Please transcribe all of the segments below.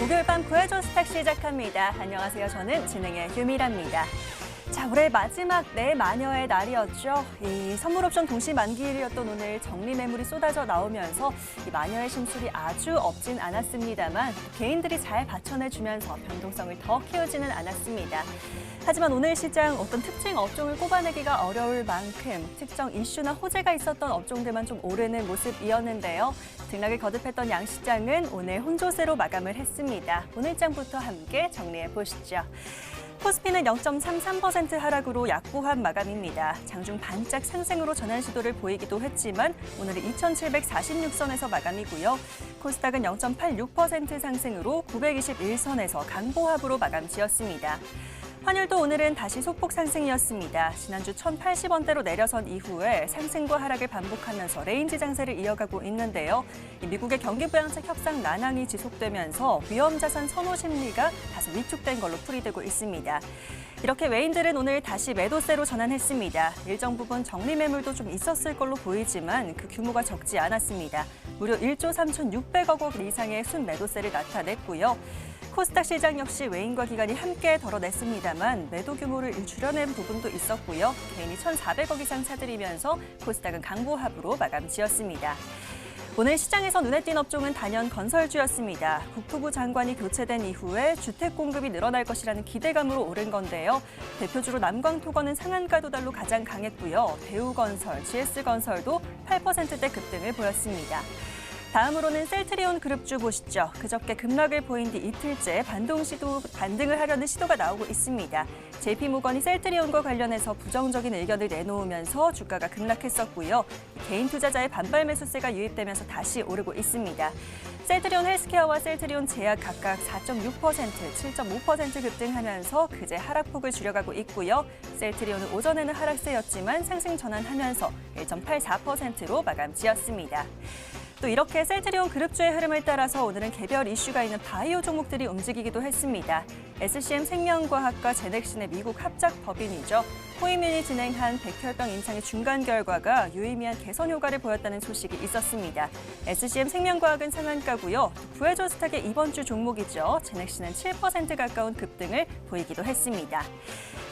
목요일 밤 구해줘 스탁 시작합니다. 안녕하세요. 저는 진행의 유미라입니다. 자, 올해 마지막 내마녀의 날이었죠. 이 선물 옵션 동시 만기일이었던 오늘 정리 매물이 쏟아져 나오면서 이 마녀의 심술이 아주 없진 않았습니다만 개인들이 잘 받쳐내주면서 변동성을 더 키우지는 않았습니다. 하지만 오늘 시장 어떤 특징 업종을 꼽아내기가 어려울 만큼 특정 이슈나 호재가 있었던 업종들만 좀 오르는 모습이었는데요. 등락을 거듭했던 양시장은 오늘 혼조세로 마감을 했습니다. 오늘 장부터 함께 정리해 보시죠. 코스피는 0.33% 하락으로 약보합 마감입니다. 장중 반짝 상승으로 전환 시도를 보이기도 했지만 오늘은 2,746선에서 마감이고요. 코스닥은 0.86% 상승으로 921선에서 강보합으로 마감 지었습니다. 환율도 오늘은 다시 소폭 상승이었습니다. 지난주 1,080원대로 내려선 이후에 상승과 하락을 반복하면서 레인지 장세를 이어가고 있는데요. 미국의 경기 부양책 협상 난항이 지속되면서 위험 자산 선호 심리가 다소 위축된 걸로 풀이되고 있습니다. 이렇게 외인들은 오늘 다시 매도세로 전환했습니다. 일정 부분 정리 매물도 좀 있었을 걸로 보이지만 그 규모가 적지 않았습니다. 무려 1조 3,600억 원 이상의 순매도세를 나타냈고요. 코스닥 시장 역시 외인과 기관이 함께 덜어냈습니다만 매도 규모를 줄여낸 부분도 있었고요. 개인이 1,400억 이상 사들이면서 코스닥은 강보합으로 마감 지었습니다. 오늘 시장에서 눈에 띈 업종은 단연 건설주였습니다. 국토부 장관이 교체된 이후에 주택 공급이 늘어날 것이라는 기대감으로 오른 건데요. 대표주로 남광토건은 상한가 도달로 가장 강했고요. 대우건설, GS건설도 8%대 급등을 보였습니다. 다음으로는 셀트리온 그룹주 보시죠. 그저께 급락을 보인 뒤 이틀째 반등을 하려는 시도가 나오고 있습니다. JP모건이 셀트리온과 관련해서 부정적인 의견을 내놓으면서 주가가 급락했었고요. 개인 투자자의 반발 매수세가 유입되면서 다시 오르고 있습니다. 셀트리온 헬스케어와 셀트리온 제약 각각 4.6%, 7.5% 급등하면서 그제 하락폭을 줄여가고 있고요. 셀트리온은 오전에는 하락세였지만 상승 전환하면서 1.84%로 마감 지었습니다. 또 이렇게 셀트리온 그룹주의 흐름을 따라서 오늘은 개별 이슈가 있는 바이오 종목들이 움직이기도 했습니다. SCM 생명과학과 제넥신의 미국 합작 법인이죠. 호이민이 진행한 백혈병 임상의 중간 결과가 유의미한 개선 효과를 보였다는 소식이 있었습니다. SCM 생명과학은 상한가고요. 구해줘 스탁의 이번 주 종목이죠. 제넥신은 7% 가까운 급등을 보이기도 했습니다.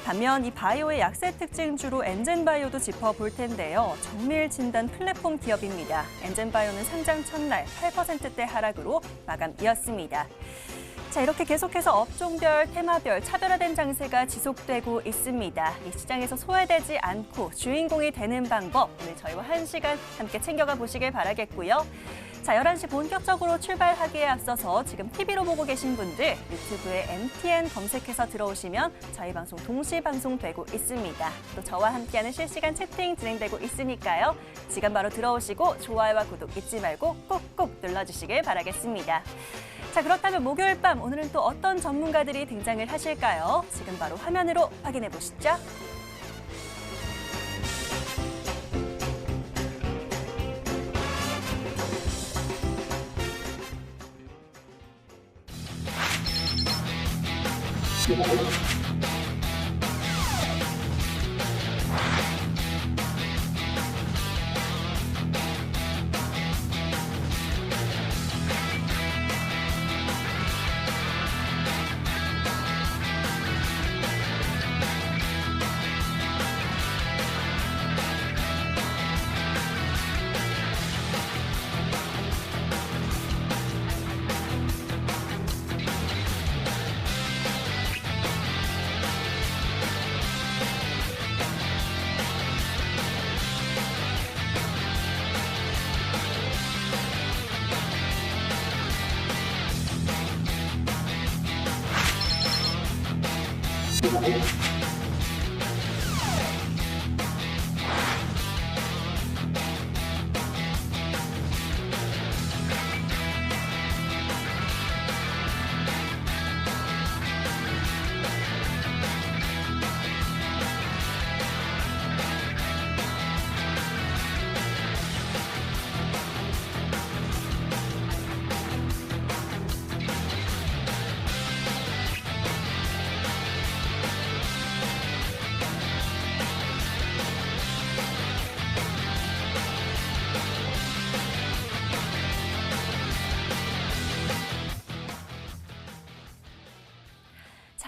반면 이 바이오의 약세 특징주로 엔젠바이오도 짚어볼 텐데요. 정밀 진단 플랫폼 기업입니다. 엔젠바이오는 상장 첫날 8%대 하락으로 마감이었습니다. 자, 이렇게 계속해서 업종별, 테마별 차별화된 장세가 지속되고 있습니다. 이 시장에서 소외되지 않고 주인공이 되는 방법, 오늘 저희와 1시간 함께 챙겨가 보시길 바라겠고요. 자, 11시 본격적으로 출발하기에 앞서서 지금 TV로 보고 계신 분들 유튜브에 MTN 검색해서 들어오시면 저희 방송 동시 방송되고 있습니다. 또 저와 함께하는 실시간 채팅 진행되고 있으니까요. 지금 바로 들어오시고 좋아요와 구독 잊지 말고 꼭꼭 눌러주시길 바라겠습니다. 자, 그렇다면 목요일 밤 오늘은 또 어떤 전문가들이 등장을 하실까요? 지금 바로 화면으로 확인해 보시죠.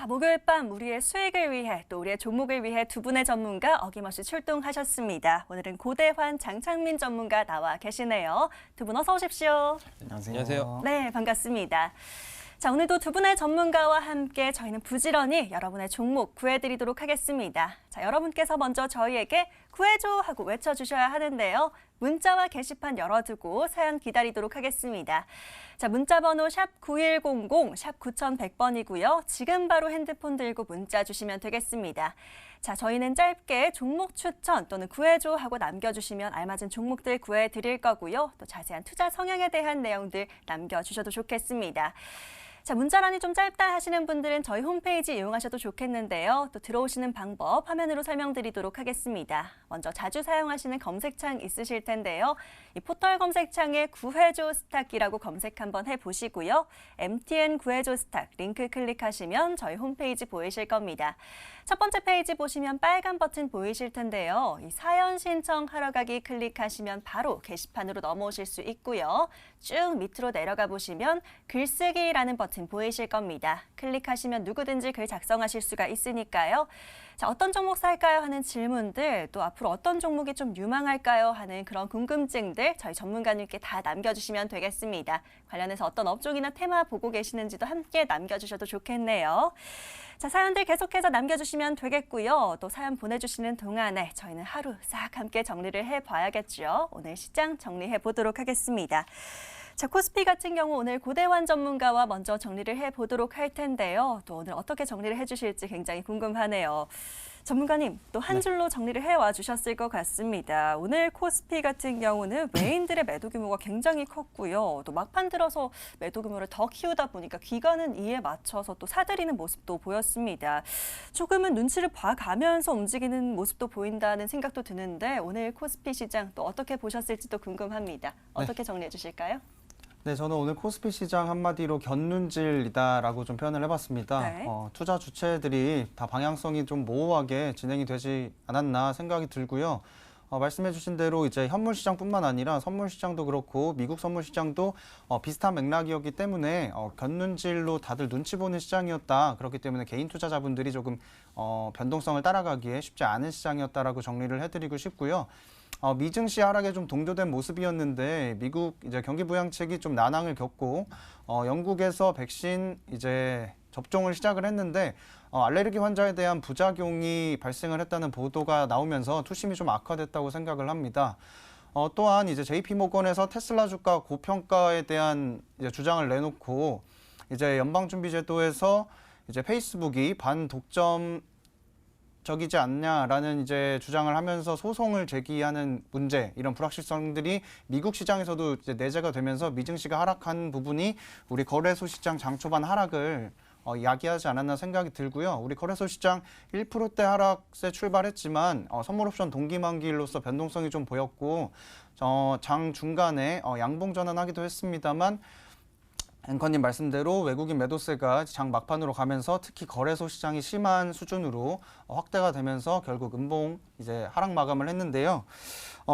자, 목요일 밤 우리의 수익을 위해 또 우리의 종목을 위해 두 분의 전문가 어김없이 출동하셨습니다. 오늘은 고대환, 장창민 전문가 나와 계시네요. 두 분 어서 오십시오. 안녕하세요. 네, 반갑습니다. 자, 오늘도 두 분의 전문가와 함께 저희는 부지런히 여러분의 종목 구해드리도록 하겠습니다. 자, 여러분께서 먼저 저희에게 구해줘 하고 외쳐주셔야 하는데요. 문자와 게시판 열어두고 사연 기다리도록 하겠습니다. 자, 문자 번호 샵 9100, 샵 9100번이고요. 지금 바로 핸드폰 들고 문자 주시면 되겠습니다. 자, 저희는 짧게 종목 추천 또는 구해줘 하고 남겨주시면 알맞은 종목들 구해드릴 거고요. 또 자세한 투자 성향에 대한 내용들 남겨주셔도 좋겠습니다. 자, 문자란이 좀 짧다 하시는 분들은 저희 홈페이지 이용하셔도 좋겠는데요. 또 들어오시는 방법 화면으로 설명드리도록 하겠습니다. 먼저 자주 사용하시는 검색창 있으실 텐데요. 이 포털 검색창에 구해줘 스탁이라고 검색 한번 해보시고요. MTN 구해줘 스탁 링크 클릭하시면 저희 홈페이지 보이실 겁니다. 첫 번째 페이지 보시면 빨간 버튼 보이실 텐데요. 이 사연 신청하러 가기 클릭하시면 바로 게시판으로 넘어오실 수 있고요. 쭉 밑으로 내려가 보시면 글쓰기라는 버튼 보이실 겁니다. 클릭하시면 누구든지 글 작성하실 수가 있으니까요. 자, 어떤 종목 살까요 하는 질문들, 또 앞으로 어떤 종목이 좀 유망할까요 하는 그런 궁금증들 저희 전문가님께 다 남겨주시면 되겠습니다. 관련해서 어떤 업종이나 테마 보고 계시는지도 함께 남겨주셔도 좋겠네요. 자, 사연들 계속해서 남겨주시면 되겠고요. 또 사연 보내주시는 동안에 저희는 하루 싹 함께 정리를 해봐야겠죠. 오늘 시장 정리해 보도록 하겠습니다. 자, 코스피 같은 경우 오늘 고대환 전문가와 먼저 정리를 해보도록 할 텐데요. 또 오늘 어떻게 정리를 해주실지 굉장히 궁금하네요. 전문가님, 또 한 줄로 정리를 해와 주셨을 것 같습니다. 오늘 코스피 같은 경우는 외인들의 매도 규모가 굉장히 컸고요. 또 막판 들어서 매도 규모를 더 키우다 보니까 기관은 이에 맞춰서 또 사들이는 모습도 보였습니다. 조금은 눈치를 봐가면서 움직이는 모습도 보인다는 생각도 드는데 오늘 코스피 시장 또 어떻게 보셨을지도 궁금합니다. 어떻게 정리해 주실까요? 네, 저는 오늘 코스피 시장 한마디로 곁눈질이다라고 좀 표현을 해봤습니다. 네. 투자 주체들이 다 방향성이 좀 모호하게 진행이 되지 않았나 생각이 들고요. 말씀해주신 대로 이제 현물 시장뿐만 아니라 선물 시장도 그렇고 미국 선물 시장도 비슷한 맥락이었기 때문에 곁눈질로 다들 눈치 보는 시장이었다. 그렇기 때문에 개인 투자자분들이 조금 변동성을 따라가기에 쉽지 않은 시장이었다라고 정리를 해드리고 싶고요. 미증시 하락에 좀 동조된 모습이었는데 미국 이제 경기 부양책이 좀 난항을 겪고 영국에서 백신 이제 접종을 시작을 했는데 알레르기 환자에 대한 부작용이 발생을 했다는 보도가 나오면서 투심이 좀 악화됐다고 생각을 합니다. 또한 이제 JP모건에서 테슬라 주가 고평가에 대한 이제 주장을 내놓고 이제 연방준비제도에서 이제 페이스북이 반독점 적이지 않냐라는 이제 주장을 하면서 소송을 제기하는 문제, 이런 불확실성들이 미국 시장에서도 이제 내재가 되면서 미증시가 하락한 부분이 우리 거래소 시장 장 초반 하락을 야기하지 않았나 생각이 들고요. 우리 거래소 시장 1%대 하락세 출발했지만 선물옵션 동기만기일로서 변동성이 좀 보였고 장 중간에 양봉 전환하기도 했습니다만 앵커님 말씀대로 외국인 매도세가 장 막판으로 가면서 특히 거래소 시장이 심한 수준으로 확대가 되면서 결국 음봉 이제 하락 마감을 했는데요.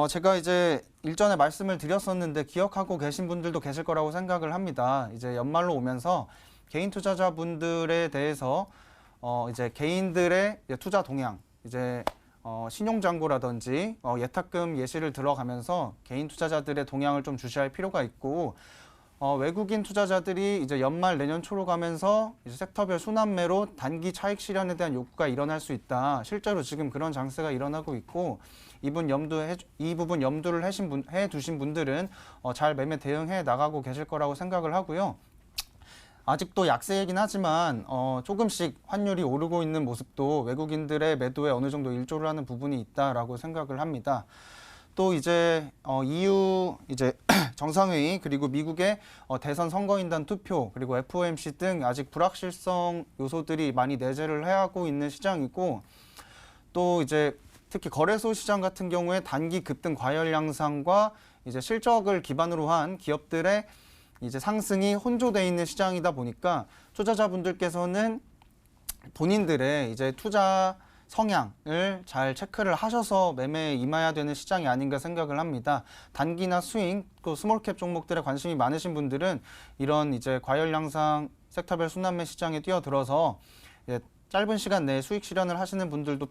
제가 이제 일전에 말씀을 드렸었는데 기억하고 계신 분들도 계실 거라고 생각을 합니다. 이제 연말로 오면서 개인 투자자분들에 대해서 이제 개인들의 투자 동향, 이제 신용잔고라든지 예탁금 예시를 들어가면서 개인 투자자들의 동향을 좀 주시할 필요가 있고 외국인 투자자들이 이제 연말 내년 초로 가면서 이제 섹터별 순환매로 단기 차익 실현에 대한 욕구가 일어날 수 있다. 실제로 지금 그런 장세가 일어나고 있고 이 부분 염두를 해두신 분들은 잘 매매 대응해 나가고 계실 거라고 생각을 하고요. 아직도 약세이긴 하지만 조금씩 환율이 오르고 있는 모습도 외국인들의 매도에 어느 정도 일조를 하는 부분이 있다라고 생각을 합니다. 또 이제 EU 이제 정상회의 그리고 미국의 대선 선거인단 투표 그리고 FOMC 등 아직 불확실성 요소들이 많이 내재를 해하고 있는 시장이고 또 이제 특히 거래소 시장 같은 경우에 단기 급등 과열 양상과 이제 실적을 기반으로 한 기업들의 이제 상승이 혼조돼 있는 시장이다 보니까 투자자분들께서는 본인들의 이제 투자 성향을 잘 체크를 하셔서 매매에 임해야 되는 시장이 아닌가 생각을 합니다. 단기나 스윙, 또 스몰캡 종목들에 관심이 많으신 분들은 이런 이제 과열 양상 섹터별 순환매 시장에 뛰어들어서 짧은 시간 내에 수익 실현을 하시는 분들도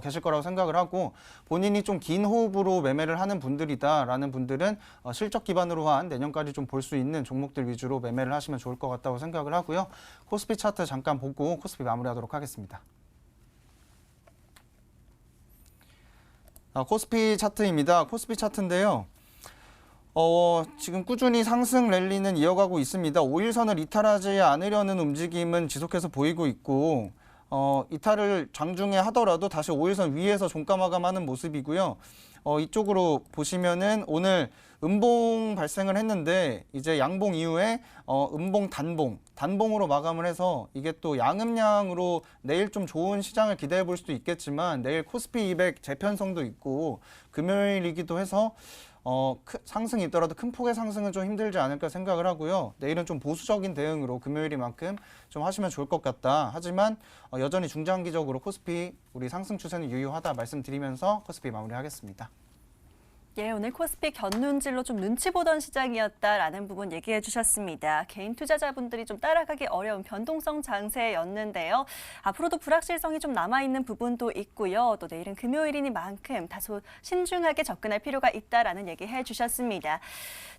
계실 거라고 생각을 하고 본인이 좀 긴 호흡으로 매매를 하는 분들이다라는 분들은 실적 기반으로 한 내년까지 좀 볼 수 있는 종목들 위주로 매매를 하시면 좋을 것 같다고 생각을 하고요. 코스피 차트 잠깐 보고 코스피 마무리하도록 하겠습니다. 코스피 차트입니다. 코스피 차트인데요. 지금 꾸준히 상승 랠리는 이어가고 있습니다. 5일선을 이탈하지 않으려는 움직임은 지속해서 보이고 있고 이탈을 장중에 하더라도 다시 5일선 위에서 종가 마감하는 모습이고요. 이쪽으로 보시면은 오늘 음봉 발생을 했는데 이제 양봉 이후에 음봉 단봉으로 마감을 해서 이게 또 양음량으로 내일 좀 좋은 시장을 기대해 볼 수도 있겠지만 내일 코스피 200 재편성도 있고 금요일이기도 해서 상승이 있더라도 큰 폭의 상승은 좀 힘들지 않을까 생각을 하고요. 내일은 좀 보수적인 대응으로 금요일이만큼 좀 하시면 좋을 것 같다. 하지만 여전히 중장기적으로 코스피 우리 상승 추세는 유효하다 말씀드리면서 코스피 마무리하겠습니다. 예, 오늘 코스피 견눈질로 좀 눈치 보던 시장이었다라는 부분 얘기해 주셨습니다. 개인 투자자분들이 좀 따라가기 어려운 변동성 장세였는데요. 앞으로도 불확실성이 좀 남아있는 부분도 있고요. 또 내일은 금요일이니만큼 다소 신중하게 접근할 필요가 있다라는 얘기 해주셨습니다.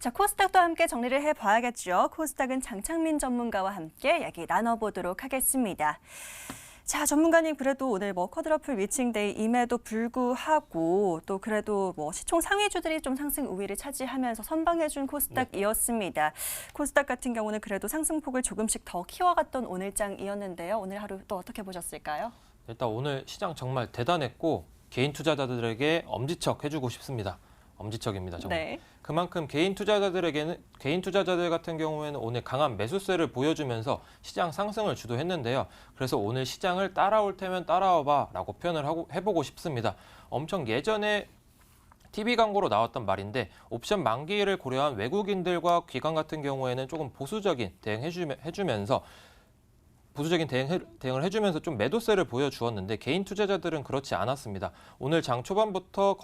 자, 코스닥도 함께 정리를 해봐야겠죠. 코스닥은 장창민 전문가와 함께 얘기 나눠보도록 하겠습니다. 자, 전문가님 그래도 오늘 쿼드러플 위칭데이임에도 불구하고 또 그래도 시총 상위주들이 좀 상승 우위를 차지하면서 선방해준 코스닥이었습니다. 코스닥 같은 경우는 그래도 상승폭을 조금씩 더 키워갔던 오늘장이었는데요. 오늘 하루 또 어떻게 보셨을까요? 일단 오늘 시장 정말 대단했고 개인 투자자들에게 엄지척 해주고 싶습니다. 엄지척입니다. 정말. 네. 그만큼 개인 투자자들 같은 경우에는 오늘 강한 매수세를 보여주면서 시장 상승을 주도했는데요. 그래서 오늘 시장을 따라올 테면 따라와봐라고 표현을 해보고 싶습니다. 엄청 예전에 TV 광고로 나왔던 말인데 옵션 만기를 고려한 외국인들과 기관 같은 경우에는 조금 보수적인 대응을 해주면서 좀 매도세를 보여주었는데 개인 투자자들은 그렇지 않았습니다. 오늘 장 초반부터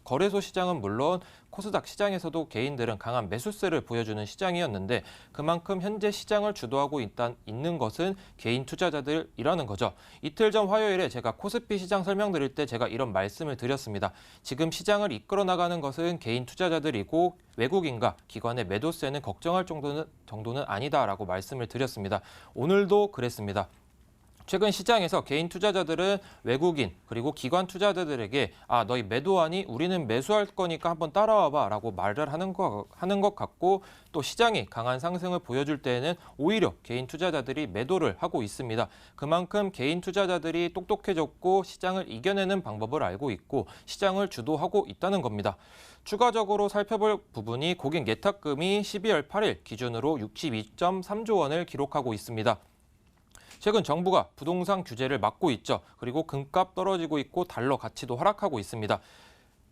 거래소 시장은 물론 코스닥 시장에서도 개인들은 강한 매수세를 보여주는 시장이었는데 그만큼 현재 시장을 주도하고 있는 것은 개인 투자자들이라는 거죠. 이틀 전 화요일에 제가 코스피 시장 설명드릴 때 제가 이런 말씀을 드렸습니다. 지금 시장을 이끌어 나가는 것은 개인 투자자들이고 외국인과 기관의 매도세는 걱정할 정도는 아니다라고 말씀을 드렸습니다. 오늘도 그랬습니다. 최근 시장에서 개인 투자자들은 외국인 그리고 기관 투자자들에게 너희 매도하니 우리는 매수할 거니까 한번 따라와봐 라고 말을 하는 것 같고 또 시장이 강한 상승을 보여줄 때에는 오히려 개인 투자자들이 매도를 하고 있습니다. 그만큼 개인 투자자들이 똑똑해졌고 시장을 이겨내는 방법을 알고 있고 시장을 주도하고 있다는 겁니다. 추가적으로 살펴볼 부분이 고객 예탁금이 12월 8일 기준으로 62.3조 원을 기록하고 있습니다. 최근 정부가 부동산 규제를 막고 있죠. 그리고 금값 떨어지고 있고 달러 가치도 하락하고 있습니다.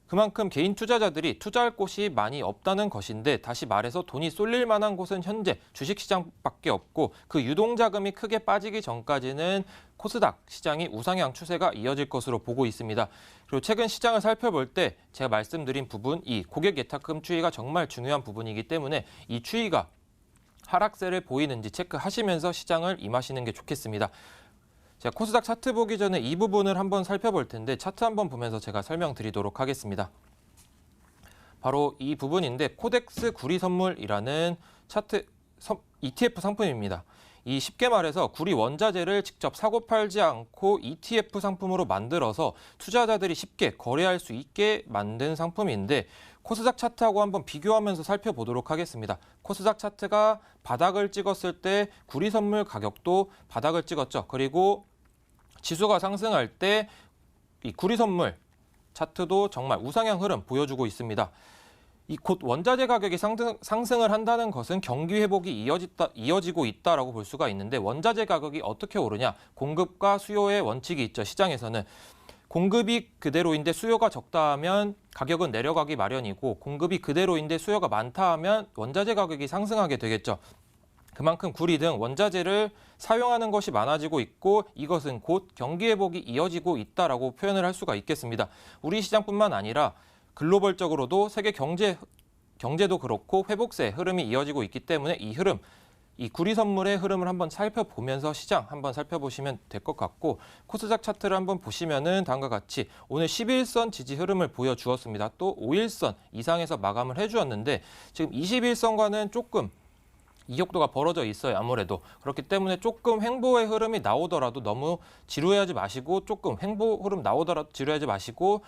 그만큼 개인 투자자들이 투자할 곳이 많이 없다는 것인데 다시 말해서 돈이 쏠릴 만한 곳은 현재 주식시장밖에 없고 그 유동자금이 크게 빠지기 전까지는 코스닥 시장이 우상향 추세가 이어질 것으로 보고 있습니다. 그리고 최근 시장을 살펴볼 때 제가 말씀드린 부분, 이 고객 예탁금 추이가 정말 중요한 부분이기 때문에 이 추이가 하락세를 보이는지 체크하시면서 시장을 임하시는 게 좋겠습니다. 제가 코스닥 차트 보기 전에 이 부분을 한번 살펴볼 텐데 차트 한번 보면서 제가 설명드리도록 하겠습니다. 바로 이 부분인데 코덱스 구리 선물이라는 차트 ETF 상품입니다. 이 쉽게 말해서 구리 원자재를 직접 사고 팔지 않고 ETF 상품으로 만들어서 투자자들이 쉽게 거래할 수 있게 만든 상품인데 코스닥 차트하고 한번 비교하면서 살펴보도록 하겠습니다. 코스닥 차트가 바닥을 찍었을 때 구리 선물 가격도 바닥을 찍었죠. 그리고 지수가 상승할 때 이 구리 선물 차트도 정말 우상향 흐름 보여주고 있습니다. 이 곧 원자재 가격이 상승을 한다는 것은 경기 회복이 이어지고 있다라고 볼 수가 있는데 원자재 가격이 어떻게 오르냐? 공급과 수요의 원칙이 있죠. 시장에서는. 공급이 그대로인데 수요가 적다 하면 가격은 내려가기 마련이고 공급이 그대로인데 수요가 많다 하면 원자재 가격이 상승하게 되겠죠. 그만큼 구리 등 원자재를 사용하는 것이 많아지고 있고 이것은 곧 경기 회복이 이어지고 있다라고 표현을 할 수가 있겠습니다. 우리 시장뿐만 아니라 글로벌적으로도 세계 경제도 그렇고 회복세 흐름이 이어지고 있기 때문에 이 흐름 이 구리 선물의 흐름을 한번 살펴보면서 시장 한번 살펴보시면 될 것 같고 코스닥 차트를 한번 보시면은 다음과 같이 오늘 11선 지지 흐름을 보여주었습니다. 또 5일선 이상에서 마감을 해주었는데 지금 21선과는 조금 이격도가 벌어져 있어요. 아무래도 그렇기 때문에 조금 횡보의 흐름이 나오더라도 너무 지루해하지 마시고 조금 횡보 흐름 나오더라도 지루해하지 마시고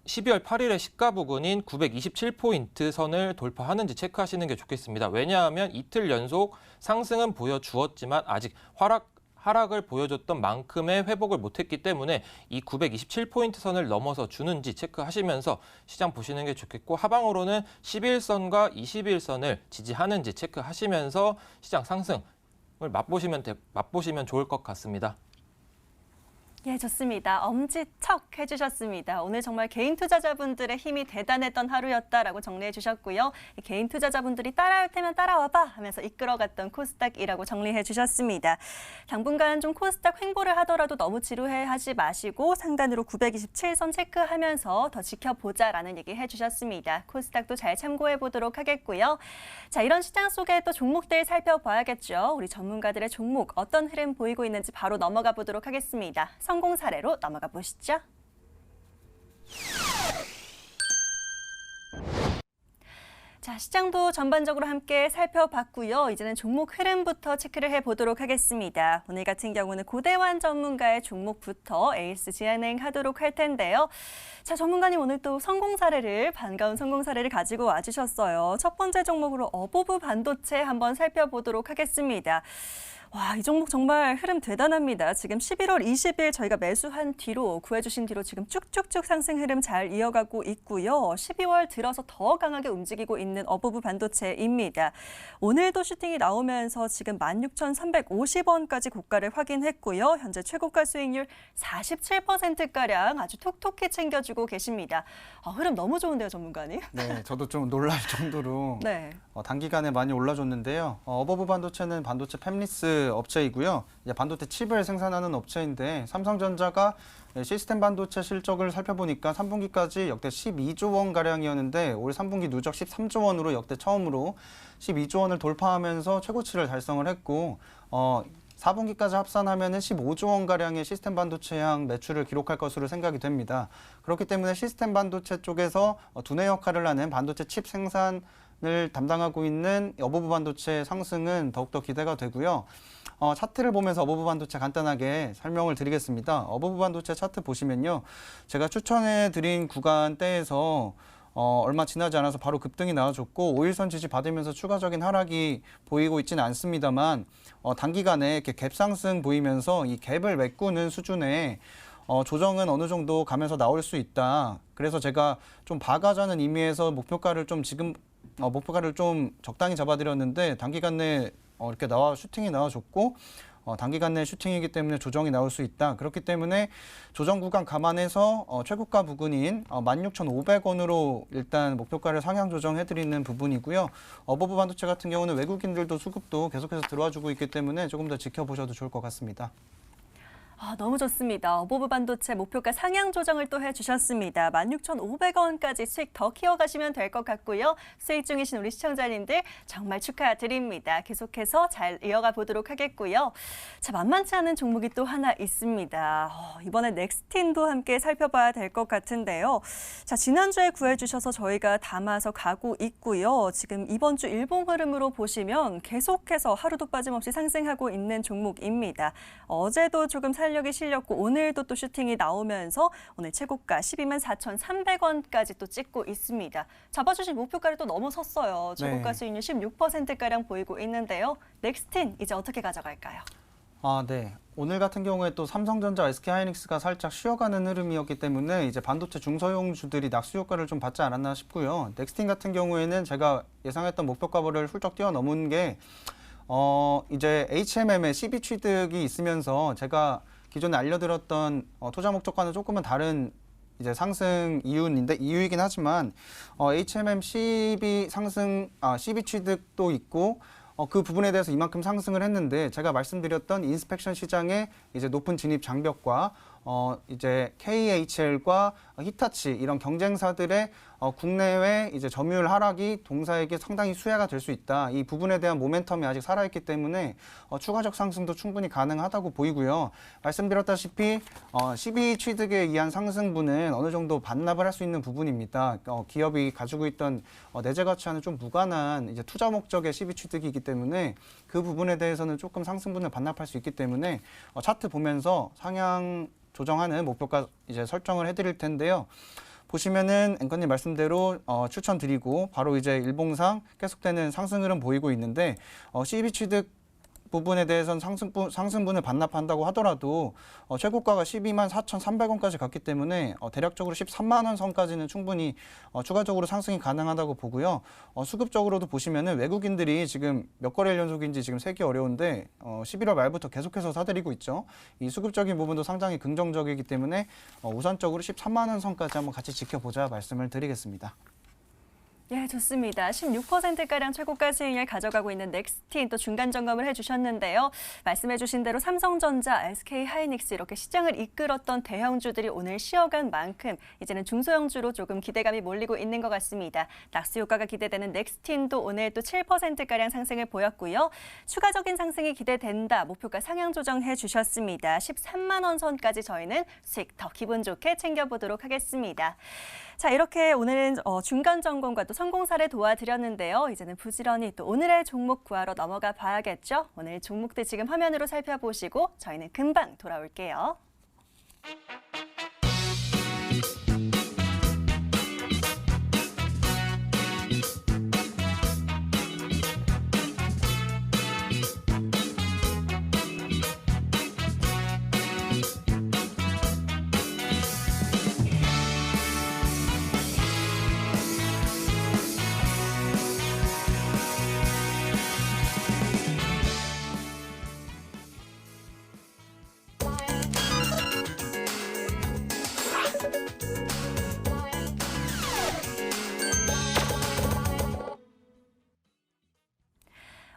12월 8일에 시가 부근인 927포인트 선을 돌파하는지 체크하시는 게 좋겠습니다. 왜냐하면 이틀 연속 상승은 보여주었지만 아직 하락을 보여줬던 만큼의 회복을 못했기 때문에 이 927포인트 선을 넘어서 주는지 체크하시면서 시장 보시는 게 좋겠고 하방으로는 11선과 21선을 지지하는지 체크하시면서 시장 상승을 맛보시면 좋을 것 같습니다. 예, 좋습니다. 엄지척 해주셨습니다. 오늘 정말 개인 투자자분들의 힘이 대단했던 하루였다라고 정리해 주셨고요. 개인 투자자분들이 따라올 테면 따라와봐 하면서 이끌어갔던 코스닥이라고 정리해 주셨습니다. 당분간 좀 코스닥 횡보를 하더라도 너무 지루해하지 마시고 상단으로 927선 체크하면서 더 지켜보자라는 얘기 해주셨습니다. 코스닥도 잘 참고해 보도록 하겠고요. 자, 이런 시장 속에 또 종목들 살펴봐야겠죠. 우리 전문가들의 종목 어떤 흐름 보이고 있는지 바로 넘어가 보도록 하겠습니다. 성공 사례로 넘어가 보시죠. 자, 시장도 전반적으로 함께 살펴봤고요. 이제는 종목 흐름부터 체크를 해보도록 하겠습니다. 오늘 같은 경우는 고대환 전문가의 종목부터 에이스 진행하도록 할 텐데요. 자, 전문가님 오늘 또 반가운 성공 사례를 가지고 와주셨어요. 첫 번째 종목으로 어보브 반도체 한번 살펴보도록 하겠습니다. 와, 이 종목 정말 흐름 대단합니다. 지금 11월 20일 저희가 매수한 뒤로 구해주신 뒤로 지금 쭉쭉쭉 상승 흐름 잘 이어가고 있고요. 12월 들어서 더 강하게 움직이고 있는 어보브 반도체입니다. 오늘도 슈팅이 나오면서 지금 16,350원까지 고가를 확인했고요. 현재 최고가 수익률 47%가량 아주 톡톡히 챙겨주고 계십니다. 흐름 너무 좋은데요, 전문가님? 네, 저도 좀 놀랄 정도로 네. 단기간에 많이 올라줬는데요. 어버브 반도체는 반도체 팹리스 업체이고요. 이제 반도체 칩을 생산하는 업체인데 삼성전자가 시스템 반도체 실적을 살펴보니까 3분기까지 역대 12조 원 가량이었는데 올 3분기 누적 13조 원으로 역대 처음으로 12조 원을 돌파하면서 최고치를 달성을 했고 4분기까지 합산하면은 15조 원 가량의 시스템 반도체향 매출을 기록할 것으로 생각이 됩니다. 그렇기 때문에 시스템 반도체 쪽에서 두뇌 역할을 하는 반도체 칩 생산을 담당하고 있는 어보브 반도체 상승은 더욱더 기대가 되고요. 차트를 보면서 어보브 반도체 간단하게 설명을 드리겠습니다. 어보브 반도체 차트 보시면요. 제가 추천해 드린 구간대에서 얼마 지나지 않아서 바로 급등이 나와줬고 5일선 지지 받으면서 추가적인 하락이 보이고 있지는 않습니다만 단기간에 이렇게 갭 상승 보이면서 이 갭을 메꾸는 수준의 조정은 어느 정도 가면서 나올 수 있다. 그래서 제가 좀 봐가자는 의미에서 목표가를 좀 적당히 잡아드렸는데 단기간 내에 이렇게 슈팅이 나와줬고 단기간 내 슈팅이기 때문에 조정이 나올 수 있다. 그렇기 때문에 조정 구간 감안해서 최고가 부근인 16,500원으로 일단 목표가를 상향 조정해드리는 부분이고요. 어버브 반도체 같은 경우는 외국인들도 수급도 계속해서 들어와주고 있기 때문에 조금 더 지켜보셔도 좋을 것 같습니다. 너무 좋습니다. 어보브 반도체 목표가 상향 조정을 또 해주셨습니다. 16,500원까지 수익 더 키워가시면 될 것 같고요. 수익 중이신 우리 시청자님들 정말 축하드립니다. 계속해서 잘 이어가 보도록 하겠고요. 자, 만만치 않은 종목이 또 하나 있습니다. 이번에 넥스틴도 함께 살펴봐야 될 것 같은데요. 자, 지난주에 구해주셔서 저희가 담아서 가고 있고요. 지금 이번 주 일봉 흐름으로 보시면 계속해서 하루도 빠짐없이 상승하고 있는 종목입니다. 어제도 조금 탄력이 실렸고 오늘도 또 슈팅이 나오면서 오늘 최고가 124,300원까지 또 찍고 있습니다. 잡아주신 목표가를 또 넘어섰어요. 최고가 수익률 16%가량 보이고 있는데요. 넥스틴 이제 어떻게 가져갈까요? 네. 오늘 같은 경우에 또 삼성전자, SK하이닉스가 살짝 쉬어가는 흐름이었기 때문에 이제 반도체 중소형주들이 낙수 효과를 좀 받지 않았나 싶고요. 넥스틴 같은 경우에는 제가 예상했던 목표가를 훌쩍 뛰어넘은 게 이제 HMM의 CB 취득이 있으면서 제가 기존에 알려드렸던 투자 목적과는 조금은 다른 이제 상승 이유이긴 하지만 HMM CB CB 취득도 있고 그 부분에 대해서 이만큼 상승을 했는데 제가 말씀드렸던 인스펙션 시장의 이제 높은 진입 장벽과 이제 KHL과 히타치 이런 경쟁사들의 국내외 이제 점유율 하락이 동사에게 상당히 수혜가 될 수 있다. 이 부분에 대한 모멘텀이 아직 살아있기 때문에 추가적 상승도 충분히 가능하다고 보이고요. 말씀드렸다시피 12 취득에 의한 상승분은 어느 정도 반납을 할 수 있는 부분입니다. 기업이 가지고 있던 내재 가치와는 좀 무관한 이제 투자 목적의 12 취득이기 때문에 그 부분에 대해서는 조금 상승분을 반납할 수 있기 때문에 차트 보면서 상향 조정하는 목표가 이제 설정을 해드릴 텐데요. 보시면은 앵커님 말씀대로 추천드리고 바로 이제 일봉상 계속되는 상승 흐름 보이고 있는데 12 취득 부분에 대해서는 상승분을 반납한다고 하더라도 최고가가 12만 4,300원까지 갔기 때문에 대략적으로 13만 원 선까지는 충분히 추가적으로 상승이 가능하다고 보고요. 수급적으로도 보시면은 외국인들이 지금 몇 거래일 연속인지 지금 세기 어려운데 11월 말부터 계속해서 사들이고 있죠. 이 수급적인 부분도 상당히 긍정적이기 때문에 우선적으로 13만 원 선까지 한번 같이 지켜보자 말씀을 드리겠습니다. 예, 좋습니다. 16%가량 최고가 수익을 가져가고 있는 넥스틴 또 중간 점검을 해주셨는데요. 말씀해주신 대로 삼성전자, SK하이닉스 이렇게 시장을 이끌었던 대형주들이 오늘 쉬어간 만큼 이제는 중소형주로 조금 기대감이 몰리고 있는 것 같습니다. 낙수 효과가 기대되는 넥스틴도 오늘 또 7%가량 상승을 보였고요. 추가적인 상승이 기대된다. 목표가 상향 조정해 주셨습니다. 13만 원 선까지 저희는 수익 더 기분 좋게 챙겨보도록 하겠습니다. 자, 이렇게 오늘은 중간 점검과 또 성공 사례 도와드렸는데요. 이제는 부지런히 또 오늘의 종목 구하러 넘어가 봐야겠죠. 오늘 종목들 지금 화면으로 살펴보시고 저희는 금방 돌아올게요.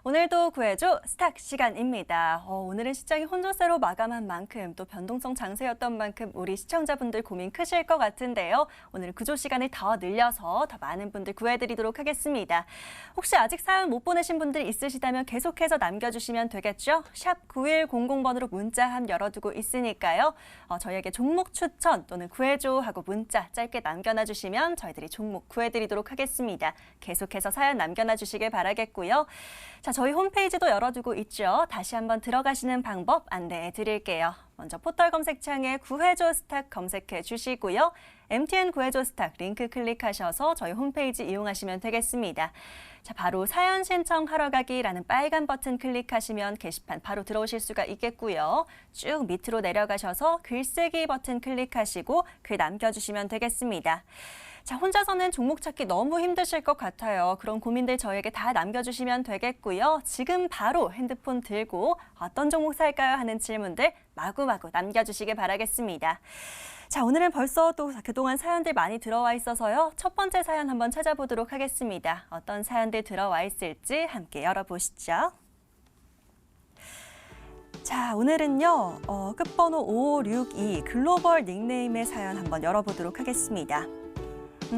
오늘도 구해줘 스탁 시간입니다. 오늘은 시장이 혼조세로 마감한 만큼 또 변동성 장세였던 만큼 우리 시청자분들 고민 크실 것 같은데요. 오늘 구조 시간을 더 늘려서 더 많은 분들 구해드리도록 하겠습니다. 혹시 아직 사연 못 보내신 분들 있으시다면 계속해서 남겨주시면 되겠죠? 샵 9100번으로 문자 열어두고 있으니까요. 저희에게 종목 추천 또는 구해줘 하고 문자 짧게 남겨놔주시면 저희들이 종목 구해드리도록 하겠습니다. 계속해서 사연 남겨놔주시길 바라겠고요. 자, 저희 홈페이지도 열어두고 있죠. 다시 한번 들어가시는 방법 안내해 드릴게요. 먼저 포털 검색창에 구해줘 스탁 검색해 주시고요. MTN 구해줘 스탁 링크 클릭하셔서 저희 홈페이지 이용하시면 되겠습니다. 자, 바로 사연 신청하러 가기라는 빨간 버튼 클릭하시면 게시판 바로 들어오실 수가 있겠고요. 쭉 밑으로 내려가셔서 글쓰기 버튼 클릭하시고 글 남겨주시면 되겠습니다. 자, 혼자서는 종목 찾기 너무 힘드실 것 같아요. 그런 고민들 저에게 다 남겨주시면 되겠고요. 지금 바로 핸드폰 들고 어떤 종목 살까요? 하는 질문들 마구마구 남겨주시길 바라겠습니다. 자, 오늘은 벌써 또 그동안 사연들 많이 들어와 있어서요. 첫 번째 사연 한번 찾아보도록 하겠습니다. 어떤 사연들 들어와 있을지 함께 열어보시죠. 자, 오늘은요. 끝번호 5562 글로벌 닉네임의 사연 한번 열어보도록 하겠습니다.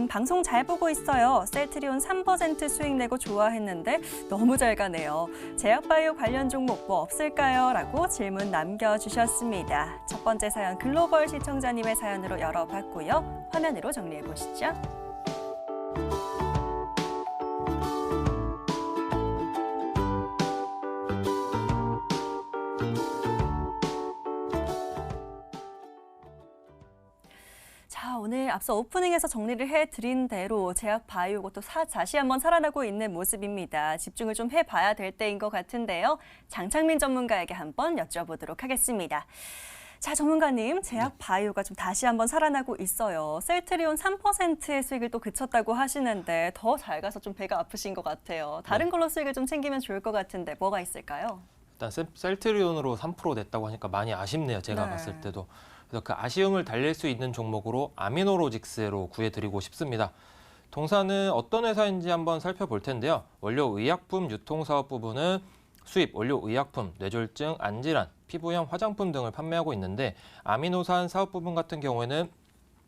방송 잘 보고 있어요. 셀트리온 3% 수익 내고 좋아했는데 너무 잘 가네요. 제약바이오 관련 종목 뭐 없을까요? 라고 질문 남겨주셨습니다. 첫 번째 사연 글로벌 시청자님의 사연으로 열어봤고요. 화면으로 정리해 보시죠. 자, 오늘 앞서 오프닝에서 정리를 해드린 대로 제약바이오고 또 다시 한번 살아나고 있는 모습입니다. 집중을 좀 해봐야 될 때인 것 같은데요. 장창민 전문가에게 한번 여쭤보도록 하겠습니다. 자, 전문가님, 제약바이오가 좀 다시 한번 살아나고 있어요. 셀트리온 3%의 수익을 또 그쳤다고 하시는데 더 잘 가서 좀 배가 아프신 것 같아요. 다른 걸로 수익을 좀 챙기면 좋을 것 같은데 뭐가 있을까요? 일단 셀트리온으로 3% 냈다고 하니까 많이 아쉽네요. 제가 봤을 때도. 그래서 그 아쉬움을 달랠 수 있는 종목으로 아미노로직스로 구해드리고 싶습니다. 동사는 어떤 회사인지 한번 살펴볼 텐데요. 원료 의약품 유통사업 부분은 수입, 원료 의약품, 뇌졸중, 안질환, 피부형 화장품 등을 판매하고 있는데 아미노산 사업 부분 같은 경우에는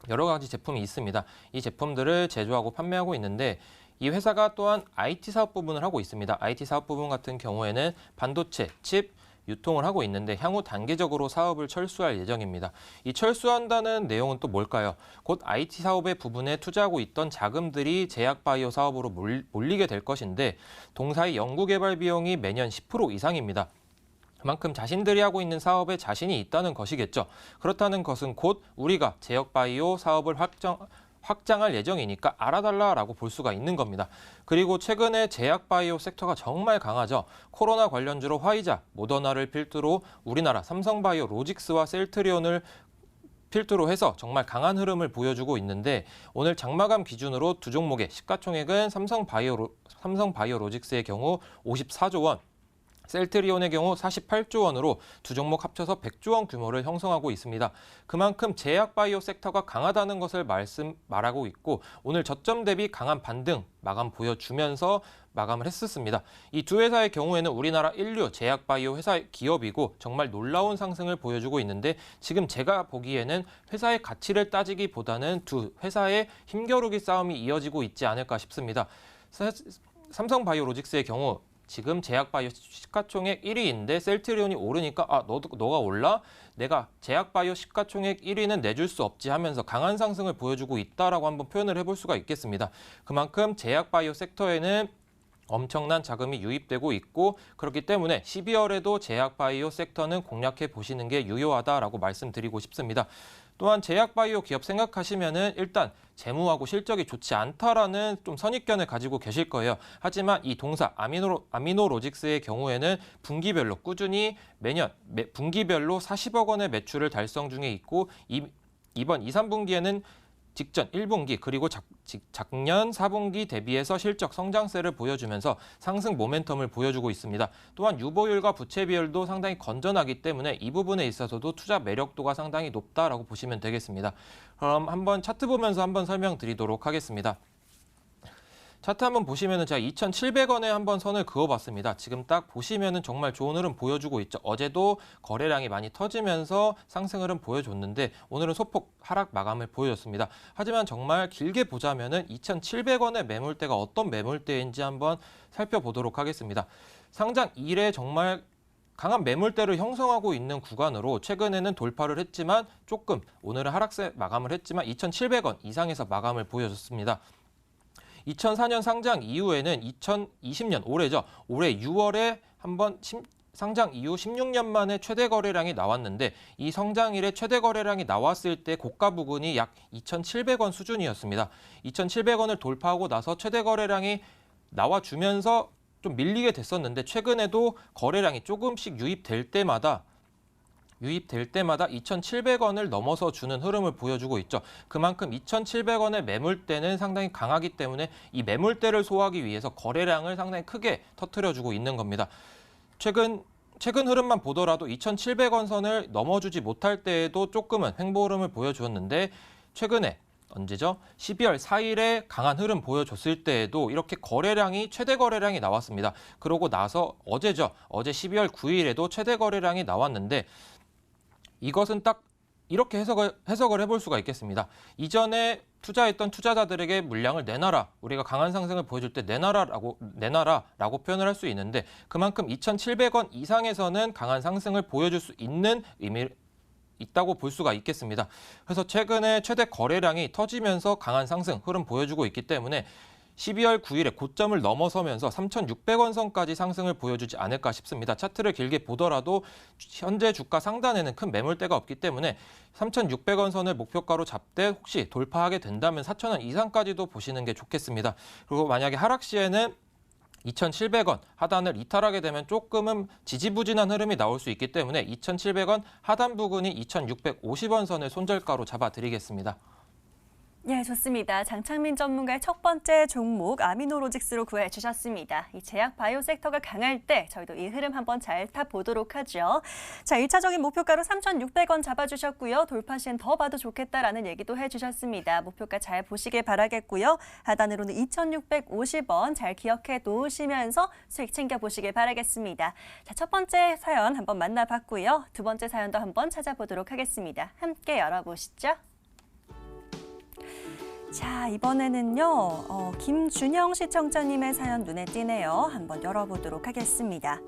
여러 가지 제품이 있습니다. 이 제품들을 제조하고 판매하고 있는데 이 회사가 또한 IT 사업 부분을 하고 있습니다. IT 사업 부분 같은 경우에는 반도체, 칩, 유통을 하고 있는데 향후 단계적으로 사업을 철수할 예정입니다. 이 철수한다는 내용은 또 뭘까요? 곧 IT 사업의 부분에 투자하고 있던 자금들이 제약바이오 사업으로 몰리게 될 것인데 동사의 연구개발 비용이 매년 10% 이상입니다. 그만큼 자신들이 하고 있는 사업에 자신이 있다는 것이겠죠. 그렇다는 것은 곧 우리가 제약바이오 사업을 확장할 예정이니까 알아달라라고 볼 수가 있는 겁니다. 그리고 최근에 제약바이오 섹터가 정말 강하죠. 코로나 관련주로 화이자, 모더나를 필두로 우리나라 삼성바이오 로직스와 셀트리온을 필두로 해서 정말 강한 흐름을 보여주고 있는데 오늘 장마감 기준으로 두 종목의 시가총액은 삼성바이오 로직스의 경우 54조 원, 셀트리온의 경우 48조 원으로 두 종목 합쳐서 100조 원 규모를 형성하고 있습니다. 그만큼 제약바이오 섹터가 강하다는 것을 말하고 있고 오늘 저점 대비 강한 반등 마감 보여주면서 마감을 했었습니다. 이 두 회사의 경우에는 우리나라 인류 제약바이오 회사 기업이고 정말 놀라운 상승을 보여주고 있는데 지금 제가 보기에는 회사의 가치를 따지기보다는 두 회사의 힘겨루기 싸움이 이어지고 있지 않을까 싶습니다. 삼성바이오 로직스의 경우 지금 제약바이오 시가총액 1위인데 셀트리온이 오르니까 너가 올라? 내가 제약바이오 시가총액 1위는 내줄 수 없지 하면서 강한 상승을 보여주고 있다라고 한번 표현을 해볼 수가 있겠습니다. 그만큼 제약바이오 섹터에는 엄청난 자금이 유입되고 있고 그렇기 때문에 12월에도 제약바이오 섹터는 공략해 보시는 게 유효하다라고 말씀드리고 싶습니다. 또한 제약바이오 기업 생각하시면은 일단 재무하고 실적이 좋지 않다라는 좀 선입견을 가지고 계실 거예요. 하지만 이 동사 아미노로직스의 경우에는 분기별로 꾸준히 매년 분기별로 40억 원의 매출을 달성 중에 있고 이번 2, 3분기에는 직전 1분기 그리고 작년 4분기 대비해서 실적 성장세를 보여주면서 상승 모멘텀을 보여주고 있습니다. 또한 유보율과 부채 비율도 상당히 건전하기 때문에 이 부분에 있어서도 투자 매력도가 상당히 높다라고 보시면 되겠습니다. 그럼 한번 차트 보면서 한번 설명드리도록 하겠습니다. 차트 한번 보시면은 제가 2,700원에 한번 선을 그어봤습니다. 지금 딱 보시면은 정말 좋은 흐름 보여주고 있죠. 어제도 거래량이 많이 터지면서 상승 흐름 보여줬는데 오늘은 소폭 하락 마감을 보여줬습니다. 하지만 정말 길게 보자면은 2,700원의 매물대가 어떤 매물대인지 한번 살펴보도록 하겠습니다. 상장 이래 정말 강한 매물대를 형성하고 있는 구간으로 최근에는 돌파를 했지만 조금 오늘은 하락세 마감을 했지만 2,700원 이상에서 마감을 보여줬습니다. 2004년 상장 이후에는 2020년 올해죠. 올해 6월에 한번 상장 이후 16년 만에 최대 거래량이 나왔는데 이 성장일에 최대 거래량이 나왔을 때 고가 부근이 약 2,700원 수준이었습니다. 2,700원을 돌파하고 나서 최대 거래량이 나와주면서 좀 밀리게 됐었는데 최근에도 거래량이 조금씩 유입될 때마다 2,700원을 넘어서 주는 흐름을 보여주고 있죠. 그만큼 2,700원의 매물대는 상당히 강하기 때문에 이 매물대를 소화하기 위해서 거래량을 상당히 크게 터뜨려주고 있는 겁니다. 최근 흐름만 보더라도 2,700원 선을 넘어주지 못할 때에도 조금은 횡보 흐름을 보여주었는데 최근에 언제죠? 12월 4일에 강한 흐름 보여줬을 때에도 이렇게 최대 거래량이 나왔습니다. 그러고 나서 어제죠. 어제 12월 9일에도 최대 거래량이 나왔는데 이것은 딱 이렇게 해석을 해볼 수가 있겠습니다. 이전에 투자했던 투자자들에게 물량을 내놔라. 우리가 강한 상승을 보여줄 때 내놔라라고 표현을 할 수 있는데 그만큼 2,700원 이상에서는 강한 상승을 보여줄 수 있는 의미 있다고 볼 수가 있겠습니다. 그래서 최근에 최대 거래량이 터지면서 강한 상승 흐름 보여주고 있기 때문에 12월 9일에 고점을 넘어서면서 3,600원 선까지 상승을 보여주지 않을까 싶습니다. 차트를 길게 보더라도 현재 주가 상단에는 큰 매물대가 없기 때문에 3,600원 선을 목표가로 잡되 혹시 돌파하게 된다면 4,000원 이상까지도 보시는 게 좋겠습니다. 그리고 만약에 하락 시에는 2,700원 하단을 이탈하게 되면 조금은 지지부진한 흐름이 나올 수 있기 때문에 2,700원 하단 부근이 2,650원 선을 손절가로 잡아드리겠습니다. 예, 좋습니다. 장창민 전문가의 첫 번째 종목 아미노로직스로 구해주셨습니다. 이 제약 바이오 섹터가 강할 때 저희도 이 흐름 한번 잘 타보도록 하죠. 자, 1차적인 목표가로 3,600원 잡아주셨고요. 돌파 시엔 더 봐도 좋겠다라는 얘기도 해주셨습니다. 목표가 잘 보시길 바라겠고요. 하단으로는 2,650원 잘 기억해 놓으시면서 수익 챙겨보시길 바라겠습니다. 자, 첫 번째 사연 한번 만나봤고요. 두 번째 사연도 한번 찾아보도록 하겠습니다. 함께 열어보시죠. 자, 이번에는요, 김준영 시청자님의 사연 눈에 띄네요. 한번 열어보도록 하겠습니다.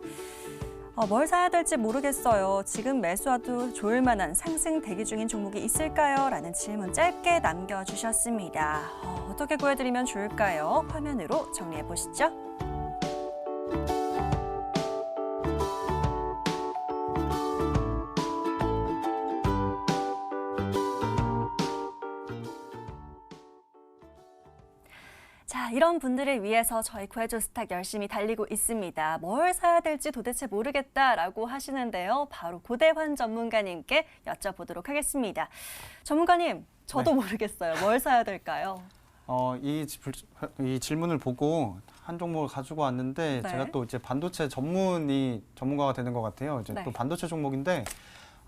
뭘 사야 될지 모르겠어요. 지금 매수해도 좋을 만한 상승 대기 중인 종목이 있을까요? 라는 질문 짧게 남겨주셨습니다. 어떻게 구해드리면 좋을까요? 화면으로 정리해 보시죠. 자, 이런 분들을 위해서 저희 구해줘 스탁 열심히 달리고 있습니다. 뭘 사야 될지 도대체 모르겠다라고 하시는데요. 바로 고대환 전문가님께 여쭤보도록 하겠습니다. 전문가님, 저도 모르겠어요. 뭘 사야 될까요? 이 질문을 보고 한 종목을 가지고 왔는데 네. 제가 또 이제 반도체 전문가가 되는 것 같아요. 이제 네. 또 반도체 종목인데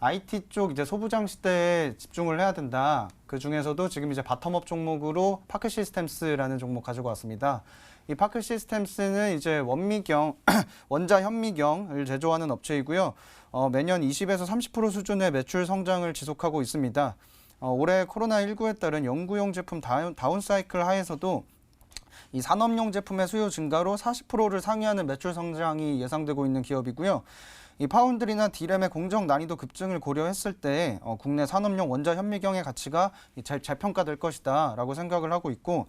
IT 쪽 이제 소부장 시대에 집중을 해야 된다. 그 중에서도 지금 이제 바텀업 종목으로 파크 시스템스라는 종목 가지고 왔습니다. 이 파크 시스템스는 이제 원자 현미경을 제조하는 업체이고요. 매년 20에서 30% 수준의 매출 성장을 지속하고 있습니다. 올해 코로나19에 따른 연구용 제품 다운 사이클 하에서도 이 산업용 제품의 수요 증가로 40%를 상회하는 매출 성장이 예상되고 있는 기업이고요. 이 파운드리나 디램의 공정 난이도 급증을 고려했을 때 국내 산업용 원자 현미경의 가치가 재평가될 것이다 라고 생각을 하고 있고,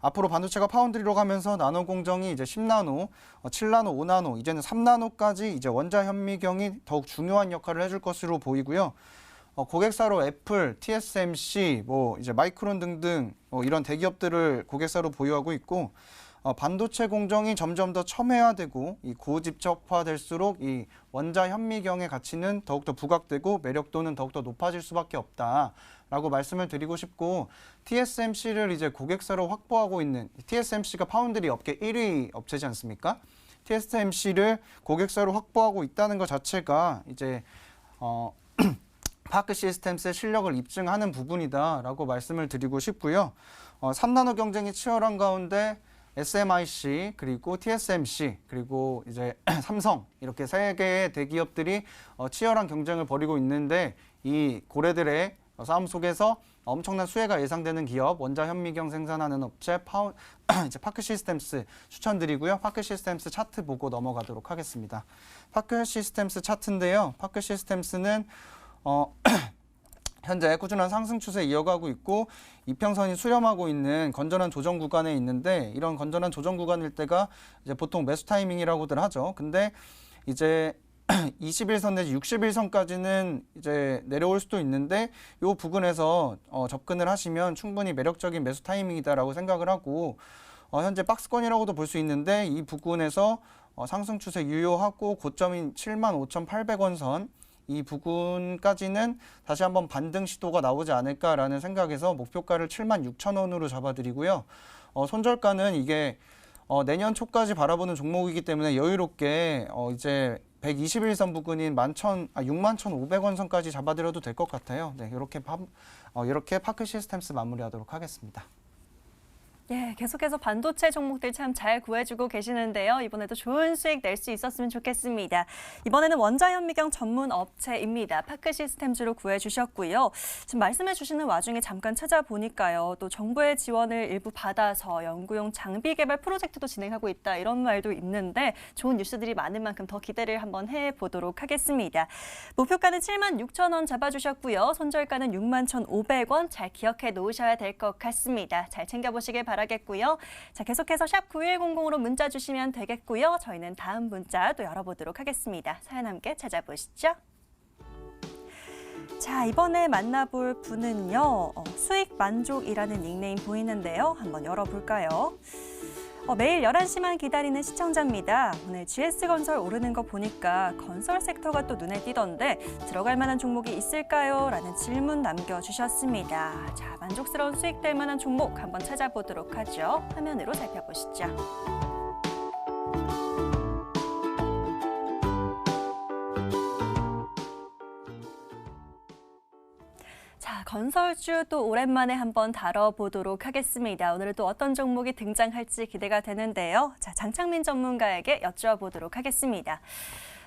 앞으로 반도체가 파운드리로 가면서 나노 공정이 이제 10나노, 7나노, 5나노, 이제는 3나노까지 이제 원자 현미경이 더욱 중요한 역할을 해줄 것으로 보이고요. 고객사로 애플, TSMC, 이제 마이크론 등등 이런 대기업들을 고객사로 보유하고 있고, 반도체 공정이 점점 더 첨예화되고 이 고집적화될수록 이 원자 현미경의 가치는 더욱더 부각되고 매력도는 더욱더 높아질 수밖에 없다라고 말씀을 드리고 싶고, TSMC를 이제 고객사로 확보하고 있는, TSMC가 파운드리 업계 1위 업체지 않습니까? TSMC를 고객사로 확보하고 있다는 것 자체가 이제 파크 시스템스의 실력을 입증하는 부분이다라고 말씀을 드리고 싶고요. 3나노 경쟁이 치열한 가운데 SMIC, 그리고 TSMC, 그리고 이제 삼성, 이렇게 세 개의 대기업들이 치열한 경쟁을 벌이고 있는데, 이 고래들의 싸움 속에서 엄청난 수혜가 예상되는 기업, 원자 현미경 생산하는 업체 이제 파크 시스템스 추천드리고요. 파크 시스템스 차트 보고 넘어가도록 하겠습니다. 파크 시스템스 차트인데요. 파크 시스템스는 현재 꾸준한 상승 추세 이어가고 있고, 이평선이 수렴하고 있는 건전한 조정 구간에 있는데, 이런 건전한 조정 구간일 때가 이제 보통 매수 타이밍이라고들 하죠. 근데 이제 21선 내지 61선까지는 이제 내려올 수도 있는데, 이 부근에서 접근을 하시면 충분히 매력적인 매수 타이밍이다라고 생각을 하고, 현재 박스권이라고도 볼 수 있는데, 이 부근에서 상승 추세 유효하고 고점인 75,800원 선, 이 부분까지는 다시 한번 반등 시도가 나오지 않을까라는 생각에서 목표가를 76,000원으로 잡아드리고요. 손절가는 이게 내년 초까지 바라보는 종목이기 때문에 여유롭게 이제 121선 부근인 61,500원 선까지 잡아드려도 될 것 같아요. 네, 이렇게 파크 시스템스 마무리하도록 하겠습니다. 예, 계속해서 반도체 종목들 참 잘 구해주고 계시는데요. 이번에도 좋은 수익 낼 수 있었으면 좋겠습니다. 이번에는 원자 현미경 전문 업체입니다. 파크 시스템즈로 구해주셨고요. 지금 말씀해 주시는 와중에 잠깐 찾아보니까요. 또 정부의 지원을 일부 받아서 연구용 장비 개발 프로젝트도 진행하고 있다, 이런 말도 있는데, 좋은 뉴스들이 많은 만큼 더 기대를 한번 해보도록 하겠습니다. 목표가는 76,000원 잡아주셨고요. 손절가는 61,500원 잘 기억해 놓으셔야 될 것 같습니다. 잘 챙겨보시길 바랍니다. 겠고요. 자, 계속해서 샵 9100으로 문자 주시면 되겠고요. 저희는 다음 문자 또 열어보도록 하겠습니다. 사연 함께 찾아보시죠. 자, 이번에 만나볼 분은요. 수익 만족이라는 닉네임 보이는데요. 한번 열어볼까요? 매일 11시만 기다리는 시청자입니다. 오늘 GS건설 오르는 거 보니까 건설 섹터가 또 눈에 띄던데 들어갈 만한 종목이 있을까요? 라는 질문 남겨주셨습니다. 자, 만족스러운 수익 될 만한 종목 한번 찾아보도록 하죠. 화면으로 살펴보시죠. 자, 건설주 또 오랜만에 한번 다뤄보도록 하겠습니다. 오늘은 또 어떤 종목이 등장할지 기대가 되는데요. 자, 장창민 전문가에게 여쭤보도록 하겠습니다.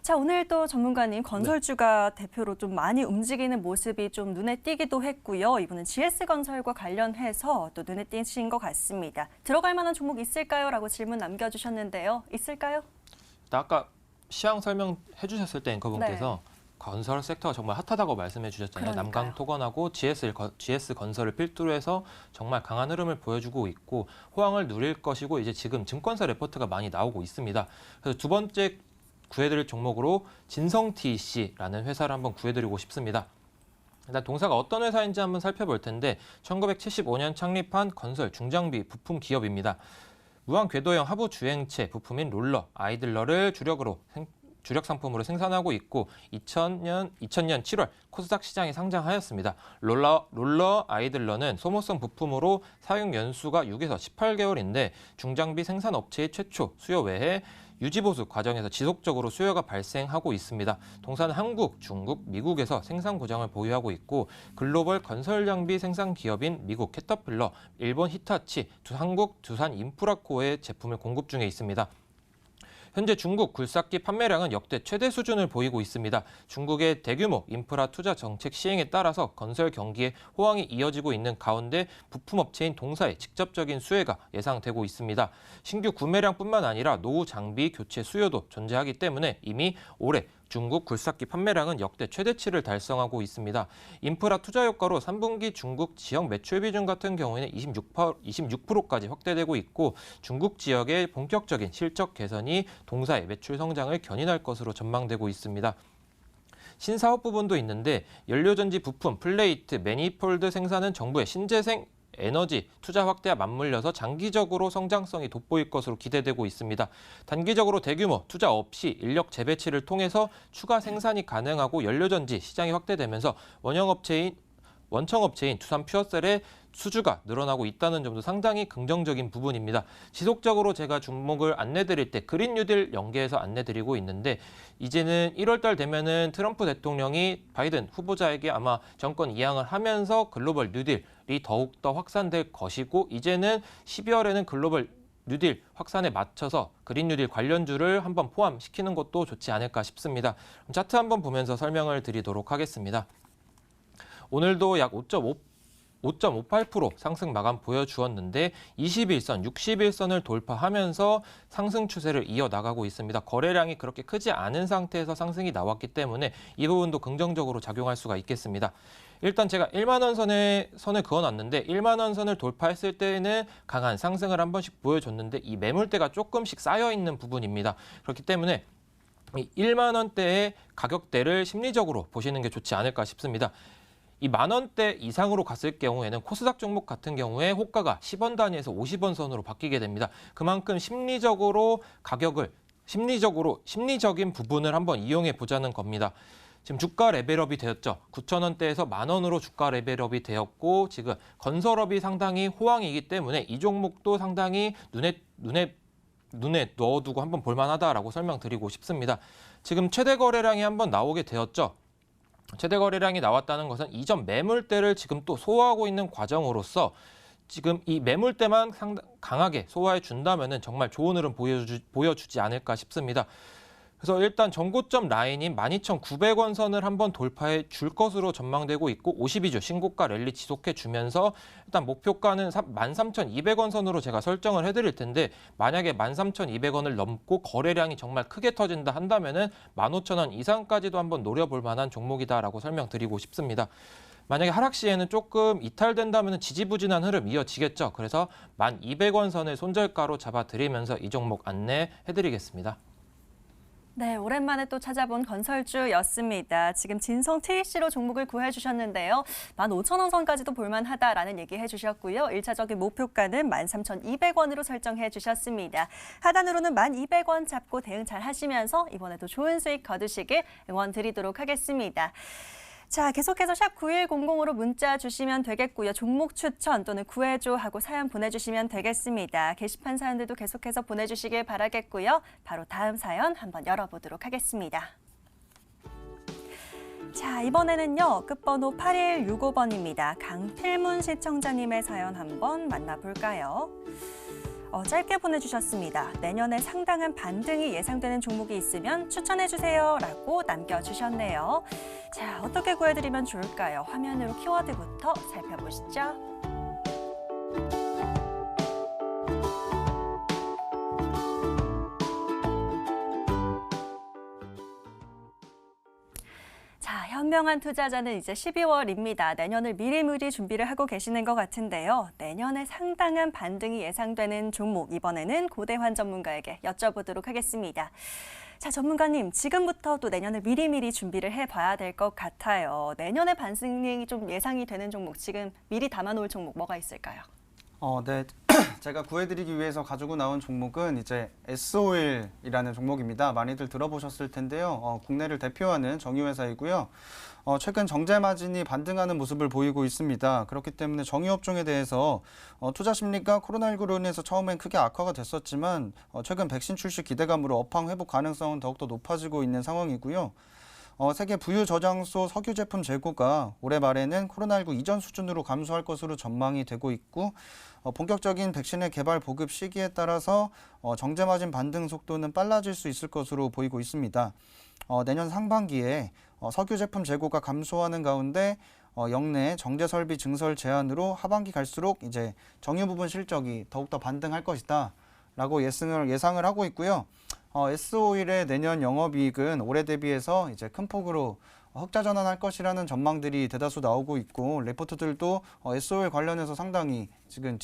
자, 오늘 또 전문가님 건설주가 대표로 좀 많이 움직이는 모습이 좀 눈에 띄기도 했고요. 이번엔 GS건설과 관련해서 또 눈에 띄신 것 같습니다. 들어갈 만한 종목 있을까요? 라고 질문 남겨주셨는데요. 있을까요? 아까 시황 설명해 주셨을 때 앵커분께서 건설 섹터가 정말 핫하다고 말씀해 주셨잖아요. 그러니까요. 남강토건하고 GS건설을 필두로 해서 정말 강한 흐름을 보여주고 있고 호황을 누릴 것이고 이제 지금 증권사 레포트가 많이 나오고 있습니다. 그래서 두 번째 구해드릴 종목으로 진성TC라는 회사를 한번 구해드리고 싶습니다. 일단 동사가 어떤 회사인지 한번 살펴볼 텐데 1975년 창립한 건설 중장비 부품 기업입니다. 무한 궤도형 하부 주행체 부품인 롤러, 아이들러를 주력 상품으로 생산하고 있고 2000년 7월 코스닥 시장에 상장하였습니다. 롤러 아이들러는 소모성 부품으로 사용 연수가 6에서 18개월인데 중장비 생산 업체의 최초 수요 외에 유지보수 과정에서 지속적으로 수요가 발생하고 있습니다. 동사는 한국, 중국, 미국에서 생산 고장을 보유하고 있고 글로벌 건설 장비 생산 기업인 미국 캐터필러, 일본 히타치, 한국 두산 인프라코의 제품을 공급 중에 있습니다. 현재 중국 굴삭기 판매량은 역대 최대 수준을 보이고 있습니다. 중국의 대규모 인프라 투자 정책 시행에 따라서 건설 경기에 호황이 이어지고 있는 가운데 부품업체인 동사의 직접적인 수혜가 예상되고 있습니다. 신규 구매량뿐만 아니라 노후 장비 교체 수요도 존재하기 때문에 이미 올해 중국 굴삭기 판매량은 역대 최대치를 달성하고 있습니다. 인프라 투자 효과로 3분기 중국 지역 매출 비중 같은 경우에는 26%까지 확대되고 있고 중국 지역의 본격적인 실적 개선이 동사의 매출 성장을 견인할 것으로 전망되고 있습니다. 신사업 부분도 있는데 연료전지 부품, 플레이트, 매니폴드 생산은 정부의 신재생 에너지 투자 확대와 맞물려서 장기적으로 성장성이 돋보일 것으로 기대되고 있습니다. 단기적으로 대규모 투자 없이 인력 재배치를 통해서 추가 생산이 가능하고 연료전지 시장이 확대되면서 원청업체인 두산 퓨어셀의 수주가 늘어나고 있다는 점도 상당히 긍정적인 부분입니다. 지속적으로 제가 종목을 안내드릴 때 그린 뉴딜 연계해서 안내드리고 있는데 이제는 1월달 되면은 트럼프 대통령이 바이든 후보자에게 아마 정권 이양을 하면서 글로벌 뉴딜이 더욱더 확산될 것이고 이제는 12월에는 글로벌 뉴딜 확산에 맞춰서 그린 뉴딜 관련주를 한번 포함시키는 것도 좋지 않을까 싶습니다. 차트 한번 보면서 설명을 드리도록 하겠습니다. 오늘도 약 5.58% 상승 마감 보여주었는데 21선, 61선을 돌파하면서 상승 추세를 이어나가고 있습니다. 거래량이 그렇게 크지 않은 상태에서 상승이 나왔기 때문에 이 부분도 긍정적으로 작용할 수가 있겠습니다. 일단 제가 1만 원 선을 그어놨는데 1만 원 선을 돌파했을 때는 강한 상승을 한 번씩 보여줬는데 이 매물대가 조금씩 쌓여있는 부분입니다. 그렇기 때문에 이 1만 원대의 가격대를 심리적으로 보시는 게 좋지 않을까 싶습니다. 이 만원대 이상으로 갔을 경우에는 코스닥 종목 같은 경우에 호가가 10원 단위에서 50원 선으로 바뀌게 됩니다. 그만큼 심리적인 부분을 한번 이용해 보자는 겁니다. 지금 주가 레벨업이 되었죠. 9,000원대에서 만원으로 주가 레벨업이 되었고 지금 건설업이 상당히 호황이기 때문에 이 종목도 상당히 눈에 넣어두고 한번 볼만하다라고 설명드리고 싶습니다. 지금 최대 거래량이 한번 나오게 되었죠. 최대 거래량이 나왔다는 것은 이전 매물대를 지금 또 소화하고 있는 과정으로서 지금 이 매물대만 강하게 소화해 준다면은 정말 좋은 흐름 보여주지 않을까 싶습니다. 그래서 일단 전고점 라인인 12,900원 선을 한번 돌파해 줄 것으로 전망되고 있고 52주 신고가 랠리 지속해 주면서 일단 목표가는 13,200원 선으로 제가 설정을 해드릴 텐데 만약에 13,200원을 넘고 거래량이 정말 크게 터진다 한다면은 15,000원 이상까지도 한번 노려볼 만한 종목이다라고 설명드리고 싶습니다. 만약에 하락 시에는 조금 이탈된다면 지지부진한 흐름 이어지겠죠. 그래서 1,200원 선을 손절가로 잡아드리면서 이 종목 안내해드리겠습니다. 네, 오랜만에 또 찾아본 건설주였습니다. 지금 진성TC로 종목을 구해주셨는데요. 15,000원 선까지도 볼만하다라는 얘기 해주셨고요. 1차적인 목표가는 13,200원으로 설정해 주셨습니다. 하단으로는 1,200원 잡고 대응 잘 하시면서 이번에도 좋은 수익 거두시길 응원 드리도록 하겠습니다. 자, 계속해서 샵 9100으로 문자 주시면 되겠고요. 종목 추천 또는 구해줘 하고 사연 보내주시면 되겠습니다. 게시판 사연들도 계속해서 보내주시길 바라겠고요. 바로 다음 사연 한번 열어보도록 하겠습니다. 자, 이번에는요. 끝번호 8165번입니다. 강필문 시청자님의 사연 한번 만나볼까요? 짧게 보내주셨습니다. 내년에 상당한 반등이 예상되는 종목이 있으면 추천해주세요 라고 남겨주셨네요. 자, 어떻게 구해드리면 좋을까요? 화면으로 키워드부터 살펴보시죠. 자, 현명한 투자자는 이제 12월입니다. 내년을 미리미리 준비를 하고 계시는 것 같은데요. 내년에 상당한 반등이 예상되는 종목, 이번에는 고대환 전문가에게 여쭤보도록 하겠습니다. 자, 전문가님, 지금부터 또 내년을 미리미리 준비를 해봐야 될 것 같아요. 내년에 반등이 좀 예상이 되는 종목, 지금 미리 담아놓을 종목 뭐가 있을까요? 네. 제가 구해드리기 위해서 가지고 나온 종목은 이제 S-OIL이라는 종목입니다. 많이들 들어보셨을 텐데요. 국내를 대표하는 정유회사이고요. 최근 정제 마진이 반등하는 모습을 보이고 있습니다. 그렇기 때문에 정유업종에 대해서 투자 심리가 코로나19로 인해서 처음엔 크게 악화가 됐었지만 최근 백신 출시 기대감으로 업황 회복 가능성은 더욱더 높아지고 있는 상황이고요. 세계 부유 저장소 석유 제품 재고가 올해 말에는 코로나19 이전 수준으로 감소할 것으로 전망이 되고 있고 본격적인 백신의 개발 보급 시기에 따라서 정제 마진 반등 속도는 빨라질 수 있을 것으로 보이고 있습니다. 내년 상반기에 석유 제품 재고가 감소하는 가운데 역내 정제 설비 증설 제한으로 하반기 갈수록 이제 정유 부분 실적이 더욱더 반등할 것이다라고 예상을 하고 있고요. S-OIL의 내년 영업이익은 올해 대비해서 이제 큰 폭으로 흑자 전환할 것이라는 전망들이 대다수 나오고 있고 레포트들도 S-OIL 관련해서 상당히 지금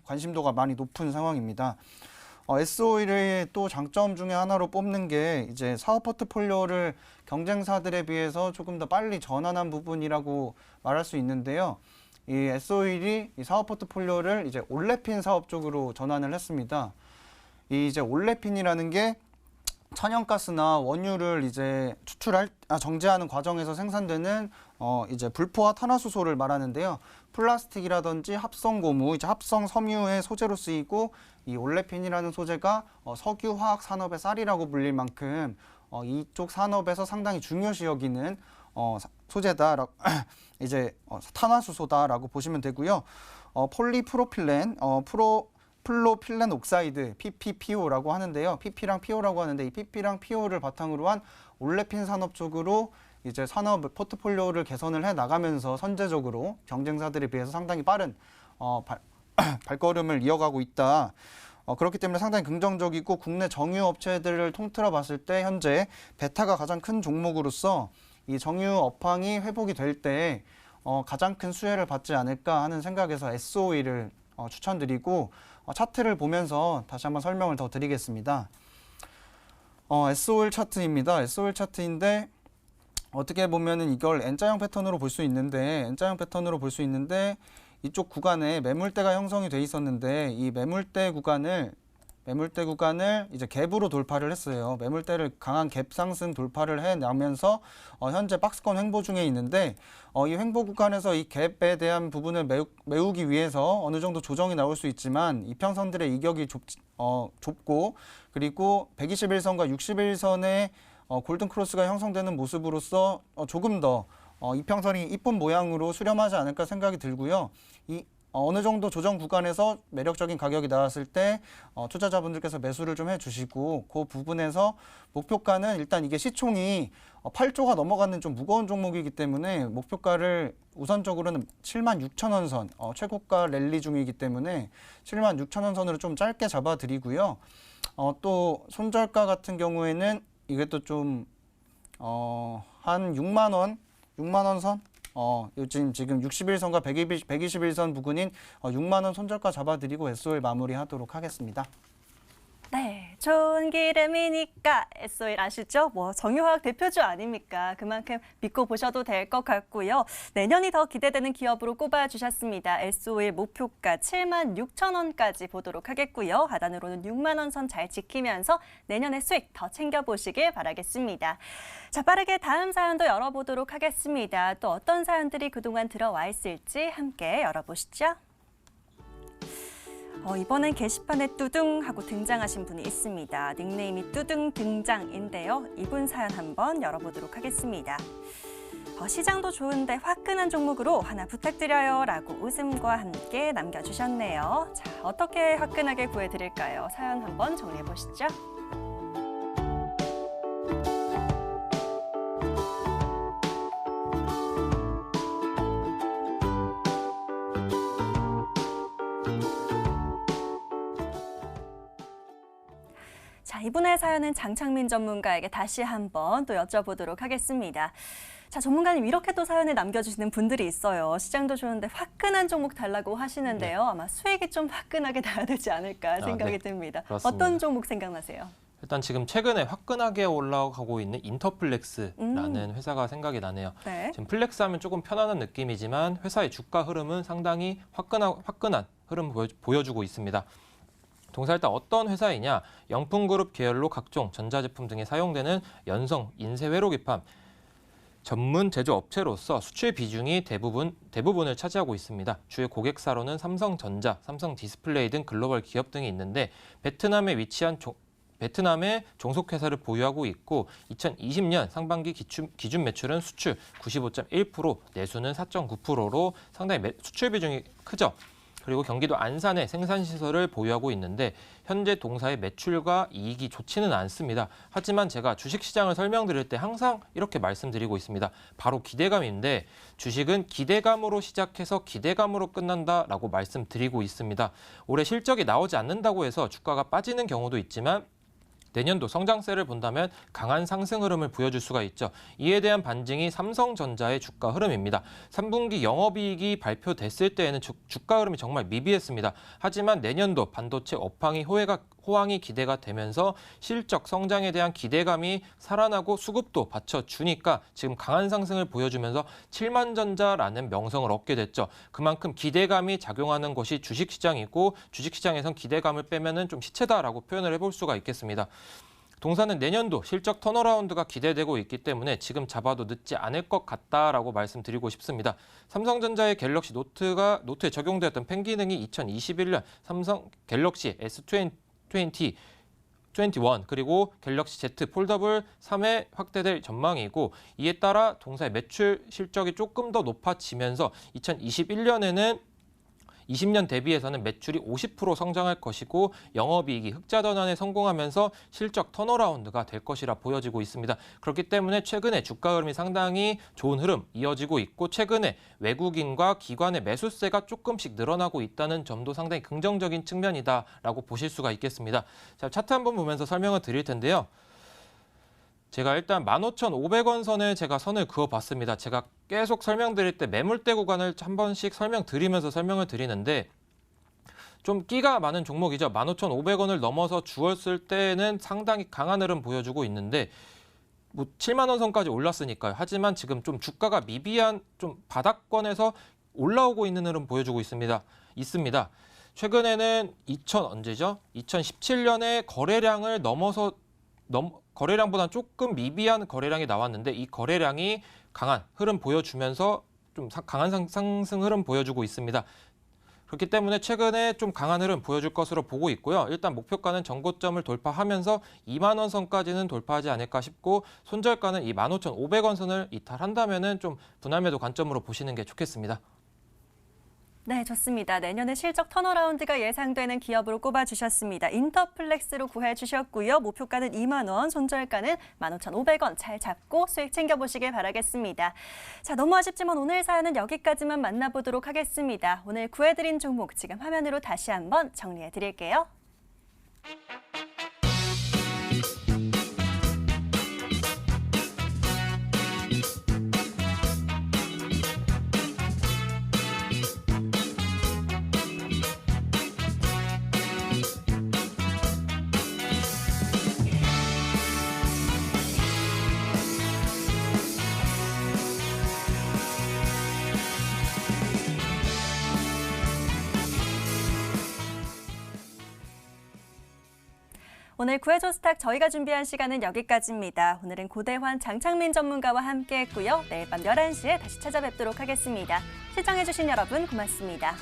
관심도가 많이 높은 상황입니다. S-OIL의 또 장점 중에 하나로 뽑는 게 이제 사업 포트폴리오를 경쟁사들에 비해서 조금 더 빨리 전환한 부분이라고 말할 수 있는데요. 이 S-OIL이 이 사업 포트폴리오를 이제 올레핀 사업 쪽으로 전환을 했습니다. 이 이제 올레핀이라는 게 천연가스나 원유를 이제 정제하는 과정에서 생산되는 이제 불포화 탄화수소를 말하는데요. 플라스틱이라든지 합성 고무, 이제 합성 섬유의 소재로 쓰이고 이 올레핀이라는 소재가 석유 화학 산업의 쌀이라고 불릴 만큼 이쪽 산업에서 상당히 중요시 여기는 소재다. 이제 탄화수소다라고 보시면 되고요. 폴리프로필렌, 플로필렌 옥사이드, PPPO라고 하는데요. PP랑 PO라고 하는데 이 PP랑 PO를 바탕으로 한 올레핀 산업 쪽으로 이제 산업 포트폴리오를 개선을 해 나가면서 선제적으로 경쟁사들에 비해서 상당히 빠른 발걸음을 이어가고 있다. 그렇기 때문에 상당히 긍정적이고 국내 정유 업체들을 통틀어 봤을 때 현재 베타가 가장 큰 종목으로서 이 정유 업황이 회복이 될 때 가장 큰 수혜를 받지 않을까 하는 생각에서 S-OIL을 추천드리고 차트를 보면서 다시 한번 설명을 더 드리겠습니다. S-OIL 차트입니다. S-OIL 차트인데 어떻게 보면은 이걸 N자형 패턴으로 볼 수 있는데 이쪽 구간에 매물대가 형성이 돼 있었는데 이 매물대 구간을 이제 갭으로 돌파를 했어요. 매물대를 강한 갭 상승 돌파를 해나면서 현재 박스권 횡보 중에 있는데 이 횡보 구간에서 이 갭에 대한 부분을 메우기 위해서 어느 정도 조정이 나올 수 있지만 이평선들의 이격이 좁고 그리고 121선과 61선의 골든 크로스가 형성되는 모습으로서 조금 더 이평선이 이쁜 모양으로 수렴하지 않을까 생각이 들고요. 어느 정도 조정 구간에서 매력적인 가격이 나왔을 때 투자자분들께서 매수를 좀 해주시고 그 부분에서 목표가는 일단 이게 시총이 8조가 넘어가는 좀 무거운 종목이기 때문에 목표가를 우선적으로는 76,000원 선, 최고가 랠리 중이기 때문에 76,000원 선으로 좀 짧게 잡아드리고요. 또 손절가 같은 경우에는 이게 또 좀 한 6만 원 선? 요즘 지금 61선과 121선 부근인 6만 원 손절가 잡아드리고 S-OIL 마무리하도록 하겠습니다. 네, 좋은 기름이니까 S-OIL 아시죠? 정유화학 대표주 아닙니까? 그만큼 믿고 보셔도 될 것 같고요. 내년이 더 기대되는 기업으로 꼽아주셨습니다. S-OIL 목표가 76,000원까지 보도록 하겠고요. 하단으로는 6만 원 선 잘 지키면서 내년의 수익 더 챙겨보시길 바라겠습니다. 자, 빠르게 다음 사연도 열어보도록 하겠습니다. 또 어떤 사연들이 그동안 들어와 있을지 함께 열어보시죠. 이번엔 게시판에 뚜둥 하고 등장하신 분이 있습니다. 닉네임이 뚜둥 등장인데요. 이분 사연 한번 열어보도록 하겠습니다. 시장도 좋은데 화끈한 종목으로 하나 부탁드려요 라고 웃음과 함께 남겨주셨네요. 자, 어떻게 화끈하게 구해드릴까요? 사연 한번 정리해 보시죠. 자, 이분의 사연은 장창민 전문가에게 다시 한번 또 여쭤보도록 하겠습니다. 자, 전문가님 이렇게 또 사연을 남겨주시는 분들이 있어요. 시장도 좋은데 화끈한 종목 달라고 하시는데요. 아마 수익이 좀 화끈하게 나야 되지 않을까 생각이 듭니다. 그렇습니다. 어떤 종목 생각나세요? 일단 지금 최근에 화끈하게 올라가고 있는 인터플렉스라는 회사가 생각이 나네요. 네. 지금 플렉스 하면 조금 편안한 느낌이지만 회사의 주가 흐름은 상당히 화끈한 흐름 보여주고 있습니다. 동사 일단 어떤 회사이냐? 영풍그룹 계열로 각종 전자제품 등에 사용되는 연성 인쇄 회로기판 전문 제조업체로서 수출 비중이 대부분을 차지하고 있습니다. 주요 고객사로는 삼성전자, 삼성디스플레이 등 글로벌 기업 등이 있는데 베트남에 위치한 베트남의 종속회사를 보유하고 있고 2020년 상반기 기준 매출은 수출 95.1%, 내수는 4.9%로 상당히 수출 비중이 크죠. 그리고 경기도 안산에 생산시설을 보유하고 있는데 현재 동사의 매출과 이익이 좋지는 않습니다. 하지만 제가 주식시장을 설명드릴 때 항상 이렇게 말씀드리고 있습니다. 바로 기대감인데 주식은 기대감으로 시작해서 기대감으로 끝난다라고 말씀드리고 있습니다. 올해 실적이 나오지 않는다고 해서 주가가 빠지는 경우도 있지만 내년도 성장세를 본다면 강한 상승 흐름을 보여줄 수가 있죠. 이에 대한 반증이 삼성전자의 주가 흐름입니다. 3분기 영업이익이 발표됐을 때에는 주가 흐름이 정말 미비했습니다. 하지만 내년도 반도체 업황이 호황이 기대가 되면서 실적 성장에 대한 기대감이 살아나고 수급도 받쳐주니까 지금 강한 상승을 보여주면서 7만전자라는 명성을 얻게 됐죠. 그만큼 기대감이 작용하는 것이 주식시장이고 주식시장에선 기대감을 빼면은 좀 시체다라고 표현을 해볼 수가 있겠습니다. 동사는 내년도 실적 턴어라운드가 기대되고 있기 때문에 지금 잡아도 늦지 않을 것 같다라고 말씀드리고 싶습니다. 삼성전자의 갤럭시 노트에 적용되었던 펜 기능이 2021년 삼성 갤럭시 S21 그리고 갤럭시 Z 폴더블 3에 확대될 전망이고 이에 따라 동사의 매출 실적이 조금 더 높아지면서 2021년에는 20년 대비해서는 매출이 50% 성장할 것이고 영업이익이 흑자 전환에 성공하면서 실적 턴어라운드가 될 것이라 보여지고 있습니다. 그렇기 때문에 최근에 주가 흐름이 상당히 좋은 흐름 이어지고 있고 최근에 외국인과 기관의 매수세가 조금씩 늘어나고 있다는 점도 상당히 긍정적인 측면이다라고 보실 수가 있겠습니다. 자, 차트 한번 보면서 설명을 드릴 텐데요. 제가 일단 15,500원 선을 선을 그어봤습니다. 제가 계속 설명드릴 때 매물대 구간을 한 번씩 설명드리면서 설명을 드리는데 좀 끼가 많은 종목이죠. 15,500원을 넘어서 주었을 때는 상당히 강한 흐름 보여주고 있는데 7만 원 선까지 올랐으니까요. 하지만 지금 좀 주가가 미비한 좀 바닥권에서 올라오고 있는 흐름 보여주고 있습니다. 최근에는 2017년에 거래량을 거래량보다 조금 미비한 거래량이 나왔는데 이 거래량이 강한 흐름 보여주면서 좀 강한 상승 흐름 보여주고 있습니다. 그렇기 때문에 최근에 좀 강한 흐름 보여줄 것으로 보고 있고요. 일단 목표가는 전고점을 돌파하면서 2만 원 선까지는 돌파하지 않을까 싶고 손절가는 이 15,500원 선을 이탈한다면은 좀 분할매도 관점으로 보시는 게 좋겠습니다. 네, 좋습니다. 내년에 실적 턴어라운드가 예상되는 기업으로 꼽아주셨습니다. 인터플렉스로 구해주셨고요. 목표가는 2만 원, 손절가는 15,500원 잘 잡고 수익 챙겨보시길 바라겠습니다. 자, 너무 아쉽지만 오늘 사연은 여기까지만 만나보도록 하겠습니다. 오늘 구해드린 종목 지금 화면으로 다시 한번 정리해드릴게요. 오늘 구해줘 스탁 저희가 준비한 시간은 여기까지입니다. 오늘은 고대환 장창민 전문가와 함께했고요. 내일 밤 11시에 다시 찾아뵙도록 하겠습니다. 시청해주신 여러분 고맙습니다.